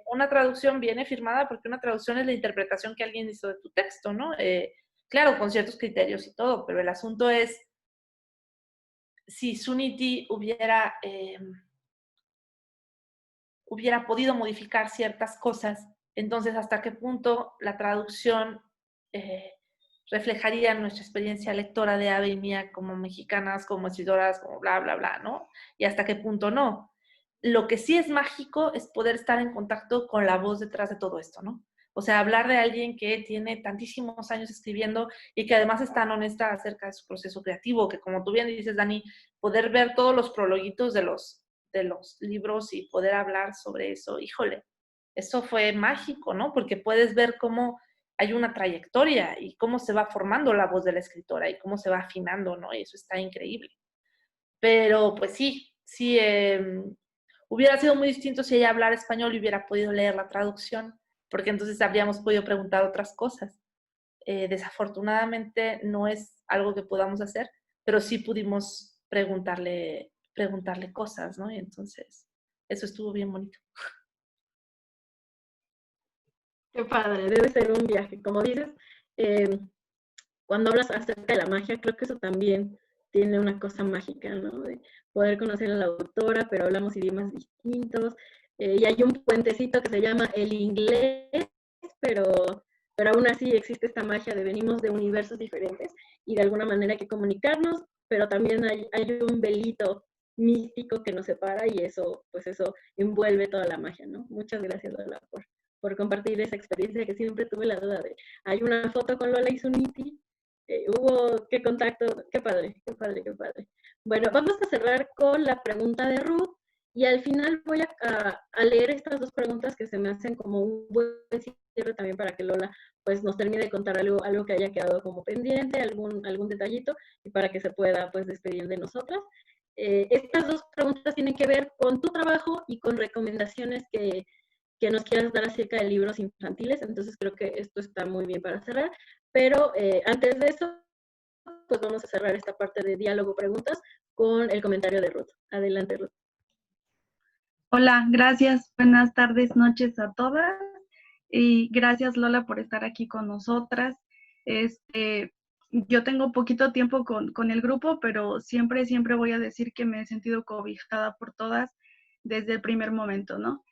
una traducción viene firmada porque una traducción es la interpretación que alguien hizo de tu texto, ¿no? Claro, con ciertos criterios y todo, pero el asunto es, si Suniti hubiera podido modificar ciertas cosas, entonces hasta qué punto la traducción reflejaría nuestra experiencia lectora de Ave y mía como mexicanas, como escritoras, como bla, bla, bla, ¿no? Y hasta qué punto no. Lo que sí es mágico es poder estar en contacto con la voz detrás de todo esto, ¿no? O sea, hablar de alguien que tiene tantísimos años escribiendo y que además es tan honesta acerca de su proceso creativo, que como tú bien dices, Dani, poder ver todos los prologuitos de los libros y poder hablar sobre eso, híjole, eso fue mágico, ¿no? Porque puedes ver cómo hay una trayectoria y cómo se va formando la voz de la escritora y cómo se va afinando, ¿no? Y eso está increíble. Pero pues sí, hubiera sido muy distinto si ella hablara español y hubiera podido leer la traducción, porque entonces habríamos podido preguntar otras cosas. Desafortunadamente no es algo que podamos hacer, pero sí pudimos preguntarle cosas, ¿no? Y entonces eso estuvo bien bonito. Qué padre, debe ser un viaje. Como dices, cuando hablas acerca de la magia, creo que eso también tiene una cosa mágica, ¿no? De poder conocer a la autora, pero hablamos idiomas distintos. Y hay un puentecito que se llama el inglés, pero aún así existe esta magia de venimos de universos diferentes y de alguna manera hay que comunicarnos, pero también hay un velito místico que nos separa y eso, pues eso envuelve toda la magia, ¿no? Muchas gracias, Lola, por compartir esa experiencia que siempre tuve la duda de, hay una foto con Lola y Suniti, hubo qué contacto, qué padre, qué padre, qué padre. Bueno, vamos a cerrar con la pregunta de Ruth y al final voy a leer estas dos preguntas que se me hacen como un buen cierre también para que Lola pues nos termine de contar algo que haya quedado como pendiente, algún detallito y para que se pueda pues despedir de nosotras. Estas dos preguntas tienen que ver con tu trabajo y con recomendaciones que nos quieras dar acerca de libros infantiles, entonces creo que esto está muy bien para cerrar, pero antes de eso, pues vamos a cerrar esta parte de diálogo preguntas con el comentario de Ruth. Adelante, Ruth. Hola, gracias. Buenas tardes, noches a todas. Y gracias, Lola, por estar aquí con nosotras. Yo tengo poquito tiempo con el grupo, pero siempre voy a decir que me he sentido cobijada por todas desde el primer momento, ¿no?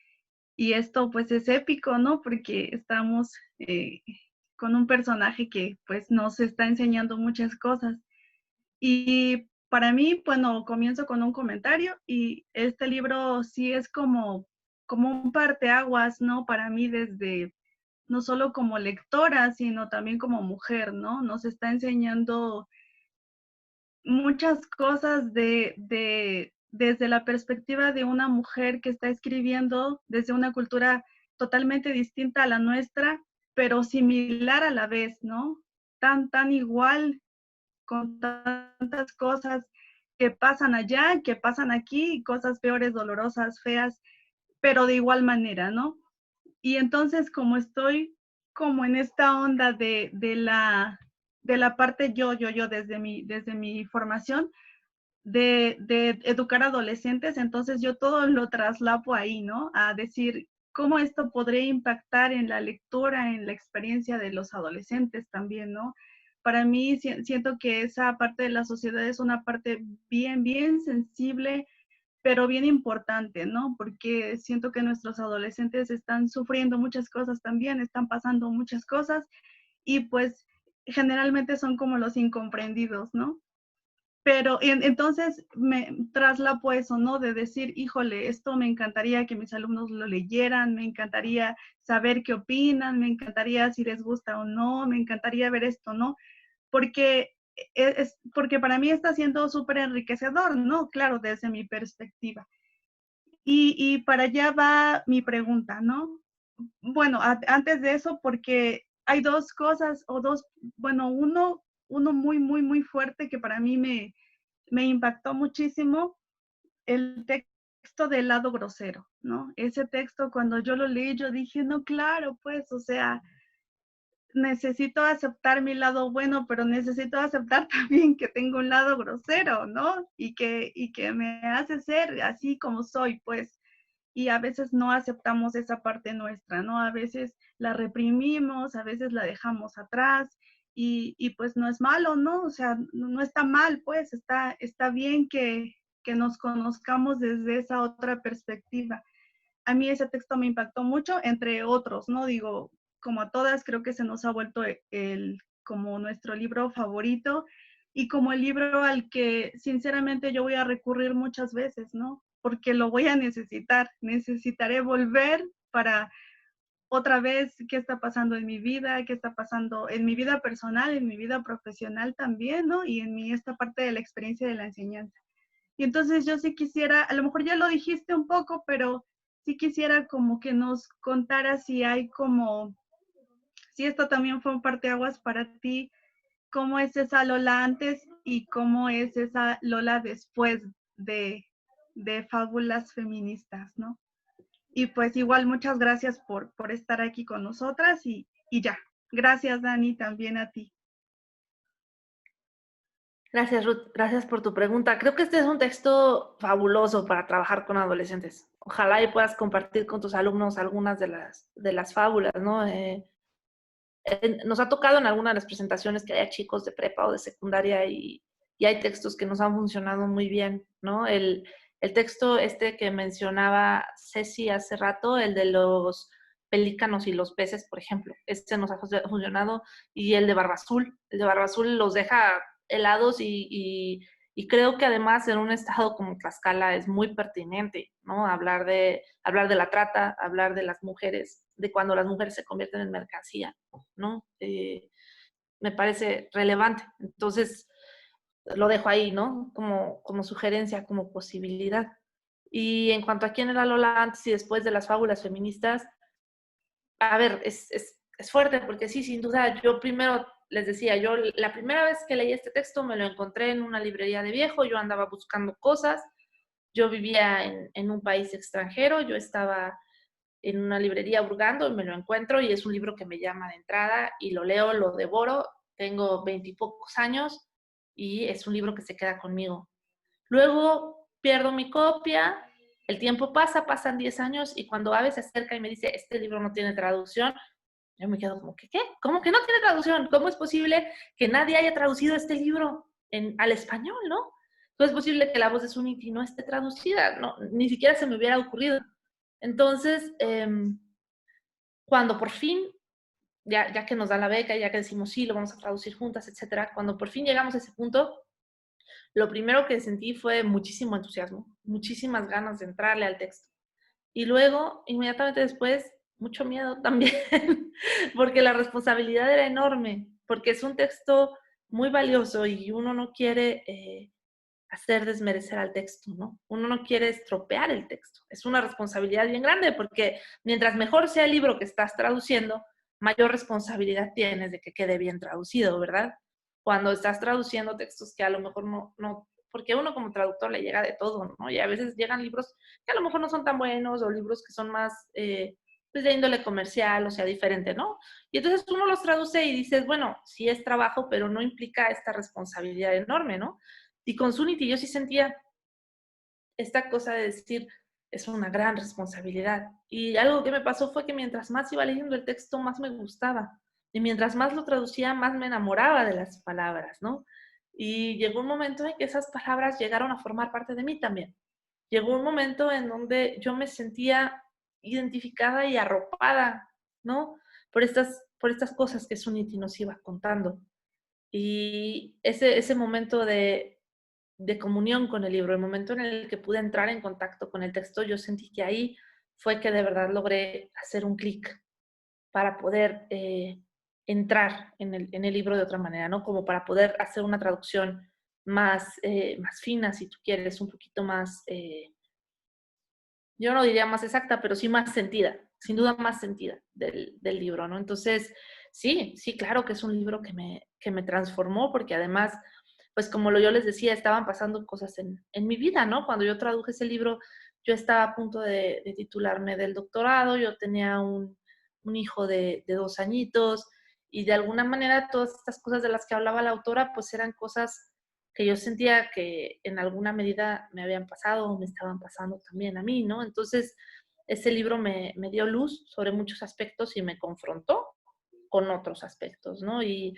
Y esto pues es épico, ¿no? Porque estamos con un personaje que pues nos está enseñando muchas cosas. Y para mí, bueno, comienzo con un comentario y este libro sí es como un parteaguas, ¿no? Para mí desde no solo como lectora, sino también como mujer, ¿no? Nos está enseñando muchas cosas desde la perspectiva de una mujer que está escribiendo desde una cultura totalmente distinta a la nuestra, pero similar a la vez, ¿no? Tan igual, con tantas cosas que pasan allá, que pasan aquí, cosas peores, dolorosas, feas, pero de igual manera, ¿no? Y entonces, como estoy como en esta onda de la parte yo desde mi formación, de educar adolescentes, entonces yo todo lo traslapo ahí, ¿no? A decir cómo esto podría impactar en la lectura, en la experiencia de los adolescentes también, ¿no? Para mí siento que esa parte de la sociedad es una parte bien sensible, pero bien importante, ¿no? Porque siento que nuestros adolescentes están sufriendo muchas cosas también, están pasando muchas cosas y pues generalmente son como los incomprendidos, ¿no? Pero entonces me traslapo eso, ¿no? De decir, híjole, esto me encantaría que mis alumnos lo leyeran, me encantaría saber qué opinan, me encantaría si les gusta o no, me encantaría ver esto, ¿no? Porque porque para mí está siendo súper enriquecedor, ¿no? Claro, desde mi perspectiva. Y para allá va mi pregunta, ¿no? Bueno, antes de eso, porque hay dos cosas, bueno, uno muy fuerte que para mí me impactó muchísimo, el texto del lado grosero, ¿no? Ese texto, cuando yo lo leí, yo dije, no, claro, pues, o sea, necesito aceptar mi lado bueno, pero necesito aceptar también que tengo un lado grosero, ¿no? Y que me hace ser así como soy, pues. Y a veces no aceptamos esa parte nuestra, ¿no? A veces la reprimimos, a veces la dejamos atrás y pues no es malo, ¿no? O sea, no está mal, pues está bien que nos conozcamos desde esa otra perspectiva. A mí ese texto me impactó mucho, entre otros, ¿no? Digo, como a todas, creo que se nos ha vuelto como nuestro libro favorito y como el libro al que sinceramente yo voy a recurrir muchas veces, ¿no? Porque lo voy a necesitar, necesitaré volver para otra vez qué está pasando en mi vida, qué está pasando en mi vida personal, en mi vida profesional también, ¿no? Y en esta parte de la experiencia de la enseñanza. Y entonces yo sí quisiera, a lo mejor ya lo dijiste un poco, pero sí quisiera como que nos contaras si hay como, si esto también fue un parteaguas para ti, cómo es esa Lola antes y cómo es esa Lola después de Fábulas Feministas, ¿no? Y pues igual muchas gracias por estar aquí con nosotras y ya. Gracias, Dani, también a ti. Gracias, Ruth. Gracias por tu pregunta. Creo que este es un texto fabuloso para trabajar con adolescentes. Ojalá y puedas compartir con tus alumnos algunas de las fábulas, ¿no? Nos ha tocado en algunas de las presentaciones que haya chicos de prepa o de secundaria y hay textos que nos han funcionado muy bien, ¿no? El texto que mencionaba Ceci hace rato, el de los pelícanos y los peces, por ejemplo, nos ha funcionado, y el de Barba Azul. El de Barba Azul los deja helados y creo que además en un estado como Tlaxcala es muy pertinente, ¿no? Hablar de la trata, hablar de las mujeres, de cuando las mujeres se convierten en mercancía, ¿no? Me parece relevante. Entonces, lo dejo ahí, ¿no? Como sugerencia, como posibilidad. Y en cuanto a quién era Lola antes y después de las fábulas feministas, a ver, es fuerte porque sí, sin duda, yo primero les decía, yo la primera vez que leí este texto me lo encontré en una librería de viejo, yo andaba buscando cosas, yo vivía en un país extranjero, yo estaba en una librería hurgando y me lo encuentro y es un libro que me llama de entrada y lo leo, lo devoro, tengo 20 y pocos años y es un libro que se queda conmigo. Luego pierdo mi copia, el tiempo pasa, pasan 10 años y cuando Ave se acerca y me dice, este libro no tiene traducción, yo me quedo como, ¿qué? ¿Cómo que no tiene traducción? ¿Cómo es posible que nadie haya traducido este libro al español, no? ¿Cómo es posible que La voz de Suniti no esté traducida? No, ni siquiera se me hubiera ocurrido. Entonces, cuando por fin, ya que nos da la beca, ya que decimos sí, lo vamos a traducir juntas, etcétera, cuando por fin llegamos a ese punto, lo primero que sentí fue muchísimo entusiasmo, muchísimas ganas de entrarle al texto. Y luego, inmediatamente después, mucho miedo también, porque la responsabilidad era enorme, porque es un texto muy valioso y uno no quiere hacer desmerecer al texto, ¿no? Uno no quiere estropear el texto. Es una responsabilidad bien grande porque mientras mejor sea el libro que estás traduciendo, mayor responsabilidad tienes de que quede bien traducido, ¿verdad? Cuando estás traduciendo textos que a lo mejor no, porque uno como traductor le llega de todo, ¿no? Y a veces llegan libros que a lo mejor no son tan buenos o libros que son más pues de índole comercial, o sea, diferente, ¿no? Y entonces uno los traduce y dices, bueno, sí es trabajo, pero no implica esta responsabilidad enorme, ¿no? Y con Sunity yo sí sentía esta cosa de decir, es una gran responsabilidad. Y algo que me pasó fue que mientras más iba leyendo el texto, más me gustaba. Y mientras más lo traducía, más me enamoraba de las palabras, ¿no? Y llegó un momento en que esas palabras llegaron a formar parte de mí también. Llegó un momento en donde yo me sentía identificada y arropada, ¿no? Por estas cosas que Sunity nos iba contando. Y ese momento de comunión con el libro, el momento en el que pude entrar en contacto con el texto, yo sentí que ahí fue que de verdad logré hacer un clic para poder entrar en el libro de otra manera, ¿no? Como para poder hacer una traducción más fina, si tú quieres, un poquito más, yo no diría más exacta, pero sí más sentida, sin duda más sentida del libro, ¿no? Entonces, sí, claro que es un libro que me transformó, porque además, pues como yo les decía, estaban pasando cosas en mi vida, ¿no? Cuando yo traduje ese libro, yo estaba a punto de titularme del doctorado, yo tenía un hijo de 2 añitos, y de alguna manera todas estas cosas de las que hablaba la autora, pues eran cosas que yo sentía que en alguna medida me habían pasado o me estaban pasando también a mí, ¿no? Entonces, ese libro me dio luz sobre muchos aspectos y me confrontó con otros aspectos, ¿no? Y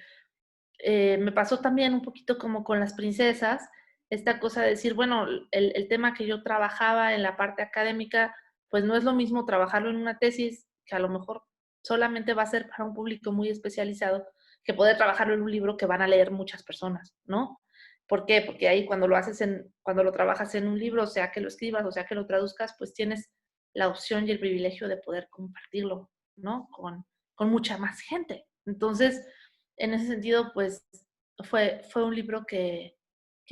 me pasó también un poquito como con las princesas, esta cosa de decir, bueno, el tema que yo trabajaba en la parte académica, pues no es lo mismo trabajarlo en una tesis, que a lo mejor solamente va a ser para un público muy especializado, que poder trabajarlo en un libro que van a leer muchas personas, ¿no? ¿Por qué? Porque ahí cuando lo trabajas en un libro, o sea que lo escribas, o sea que lo traduzcas, pues tienes la opción y el privilegio de poder compartirlo, ¿no? Con mucha más gente. Entonces, en ese sentido, pues fue un libro que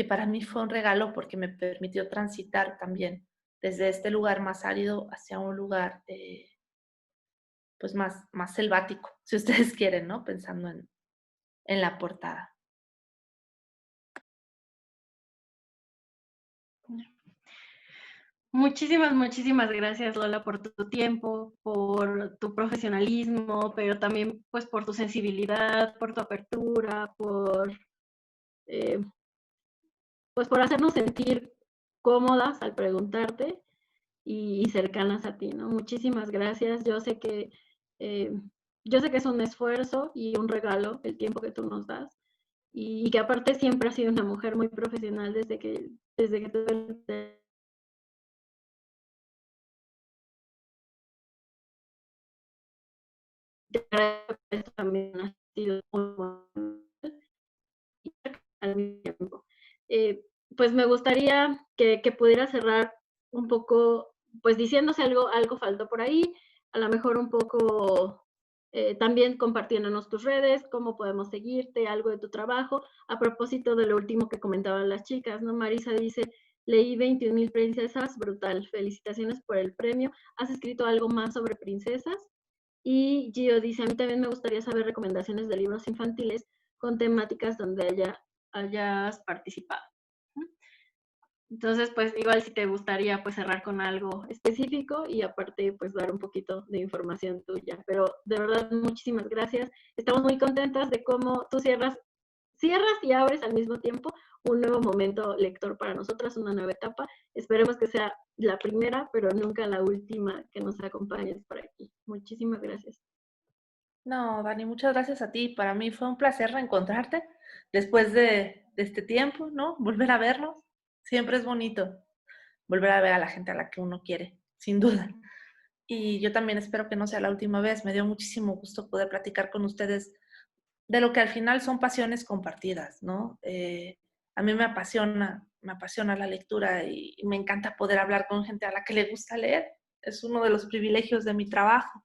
para mí fue un regalo porque me permitió transitar también desde este lugar más árido hacia un lugar pues más selvático, si ustedes quieren, ¿no? Pensando en la portada. Muchísimas gracias, Lola, por tu tiempo, por tu profesionalismo, pero también pues por tu sensibilidad, por tu apertura, pues por hacernos sentir cómodas al preguntarte y cercanas a ti, ¿no? Muchísimas gracias. Yo sé que es un esfuerzo y un regalo el tiempo que tú nos das y que aparte siempre has sido una mujer muy profesional desde que te esto también ha sido muy bueno al mismo tiempo. Pues me gustaría que pudiera cerrar un poco, pues diciéndose algo faltó por ahí, a lo mejor un poco también compartiéndonos tus redes, cómo podemos seguirte, algo de tu trabajo. A propósito de lo último que comentaban las chicas, ¿no? Marisa dice, leí 21,000 princesas, brutal, felicitaciones por el premio. ¿Has escrito algo más sobre princesas? Y Gio dice, a mí también me gustaría saber recomendaciones de libros infantiles con temáticas donde hayas participado. Entonces, pues igual si te gustaría pues cerrar con algo específico y aparte pues dar un poquito de información tuya. Pero de verdad, muchísimas gracias. Estamos muy contentas de cómo tú cierras y abres al mismo tiempo un nuevo momento lector para nosotras, una nueva etapa. Esperemos que sea la primera, pero nunca la última que nos acompañes por aquí. Muchísimas gracias. No, Dani, muchas gracias a ti. Para mí fue un placer reencontrarte después de este tiempo, ¿no? Volver a vernos. Siempre es bonito volver a ver a la gente a la que uno quiere, sin duda. Y yo también espero que no sea la última vez. Me dio muchísimo gusto poder platicar con ustedes de lo que al final son pasiones compartidas, ¿no? A mí me apasiona la lectura y me encanta poder hablar con gente a la que le gusta leer. Es uno de los privilegios de mi trabajo.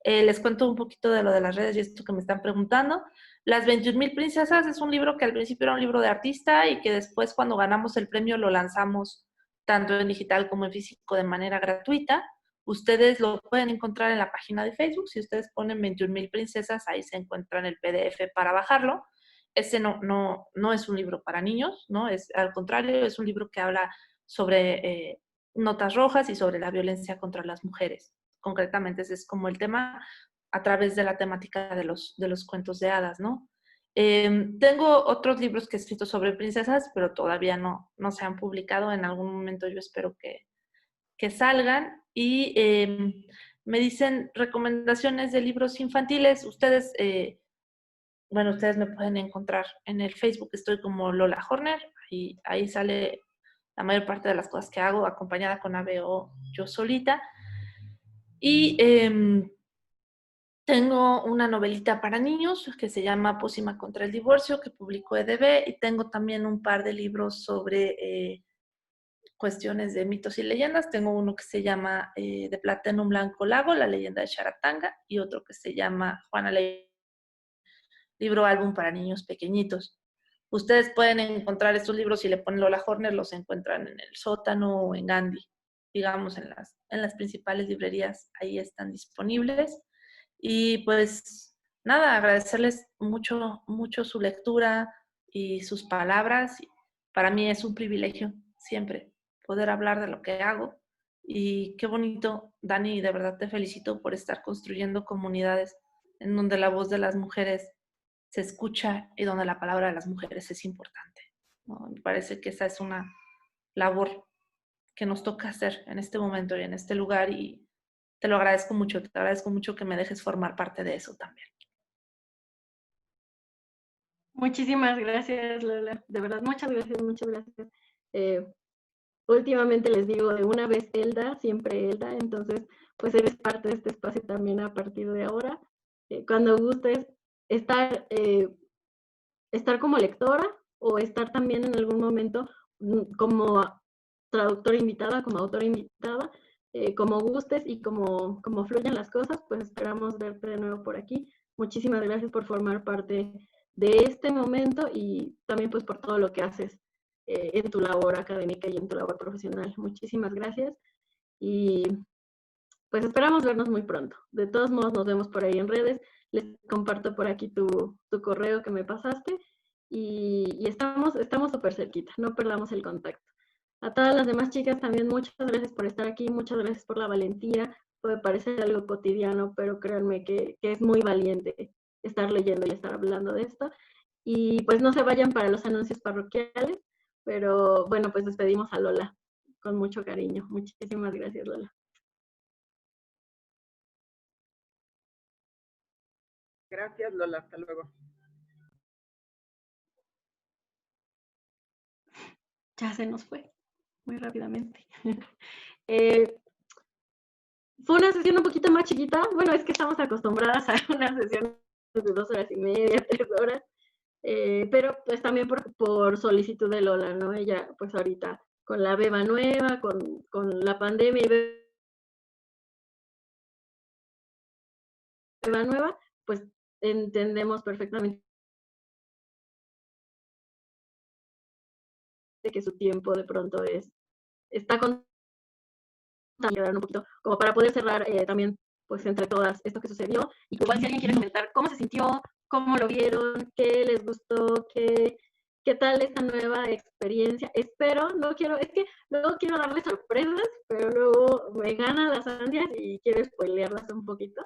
Les cuento un poquito de lo de las redes y esto que me están preguntando. Las 21,000 princesas es un libro que al principio era un libro de artista y que después, cuando ganamos el premio, lo lanzamos tanto en digital como en físico de manera gratuita. Ustedes lo pueden encontrar en la página de Facebook. Si ustedes ponen 21,000 princesas, ahí se encuentran el PDF para bajarlo. Este no es un libro para niños, ¿no? Al contrario, es un libro que habla sobre notas rojas y sobre la violencia contra las mujeres. Concretamente, ese es como el tema a través de la temática de los cuentos de hadas, ¿no? Tengo otros libros que he escrito sobre princesas, pero todavía no se han publicado. En algún momento yo espero que salgan. Y me dicen recomendaciones de libros infantiles. Ustedes me pueden encontrar en el Facebook. Estoy como Lola Horner. Y ahí sale la mayor parte de las cosas que hago, acompañada con Abe o yo solita. Y tengo una novelita para niños que se llama Pócima contra el divorcio, que publicó EDB, y tengo también un par de libros sobre cuestiones de mitos y leyendas. Tengo uno que se llama De plata en un blanco lago, la leyenda de Sharatanga, y otro que se llama Juana Ley, libro álbum para niños pequeñitos. Ustedes pueden encontrar estos libros, si le ponen Lola Horner, los encuentran en el sótano o en Gandhi, digamos, en las principales librerías, ahí están disponibles. Y pues nada, agradecerles mucho, mucho su lectura y sus palabras. Para mí es un privilegio siempre poder hablar de lo que hago. Y qué bonito, Dani, de verdad te felicito por estar construyendo comunidades en donde la voz de las mujeres se escucha y donde la palabra de las mujeres es importante, ¿no? Me parece que esa es una labor que nos toca hacer en este momento y en este lugar, y te lo agradezco mucho, te agradezco mucho que me dejes formar parte de eso también. Muchísimas gracias, Lola. De verdad, muchas gracias, muchas gracias. Últimamente les digo, de una vez Elda, siempre Elda, entonces pues eres parte de este espacio también a partir de ahora. Cuando gustes estar como lectora o estar también en algún momento como traductora invitada, como autora invitada, como gustes y como fluyan las cosas, pues esperamos verte de nuevo por aquí. Muchísimas gracias por formar parte de este momento y también pues por todo lo que haces en tu labor académica y en tu labor profesional. Muchísimas gracias y pues esperamos vernos muy pronto. De todos modos nos vemos por ahí en redes. Les comparto por aquí tu correo que me pasaste y estamos súper cerquita, no perdamos el contacto. A todas las demás chicas también muchas gracias por estar aquí, muchas gracias por la valentía. Puede parecer algo cotidiano, pero créanme que es muy valiente estar leyendo y estar hablando de esto. Y pues no se vayan para los anuncios parroquiales, pero bueno, pues despedimos a Lola con mucho cariño. Muchísimas gracias, Lola. Gracias, Lola. Hasta luego. Ya se nos fue muy rápidamente. Fue una sesión un poquito más chiquita. Bueno, es que estamos acostumbradas a una sesión de 2 horas y media, 3 horas. Pero pues también por solicitud de Lola, ¿no? Ella pues ahorita con la beba nueva, con la pandemia y beba nueva, pues entendemos perfectamente que su tiempo de pronto está con un poquito, como para poder cerrar también pues entre todas esto que sucedió. Y igual si alguien quiere comentar cómo se sintió, cómo lo vieron, qué les gustó, qué tal esta nueva experiencia. Espero, luego quiero darles sorpresas, pero luego me ganan las ansias y quiero spoilearlas un poquito.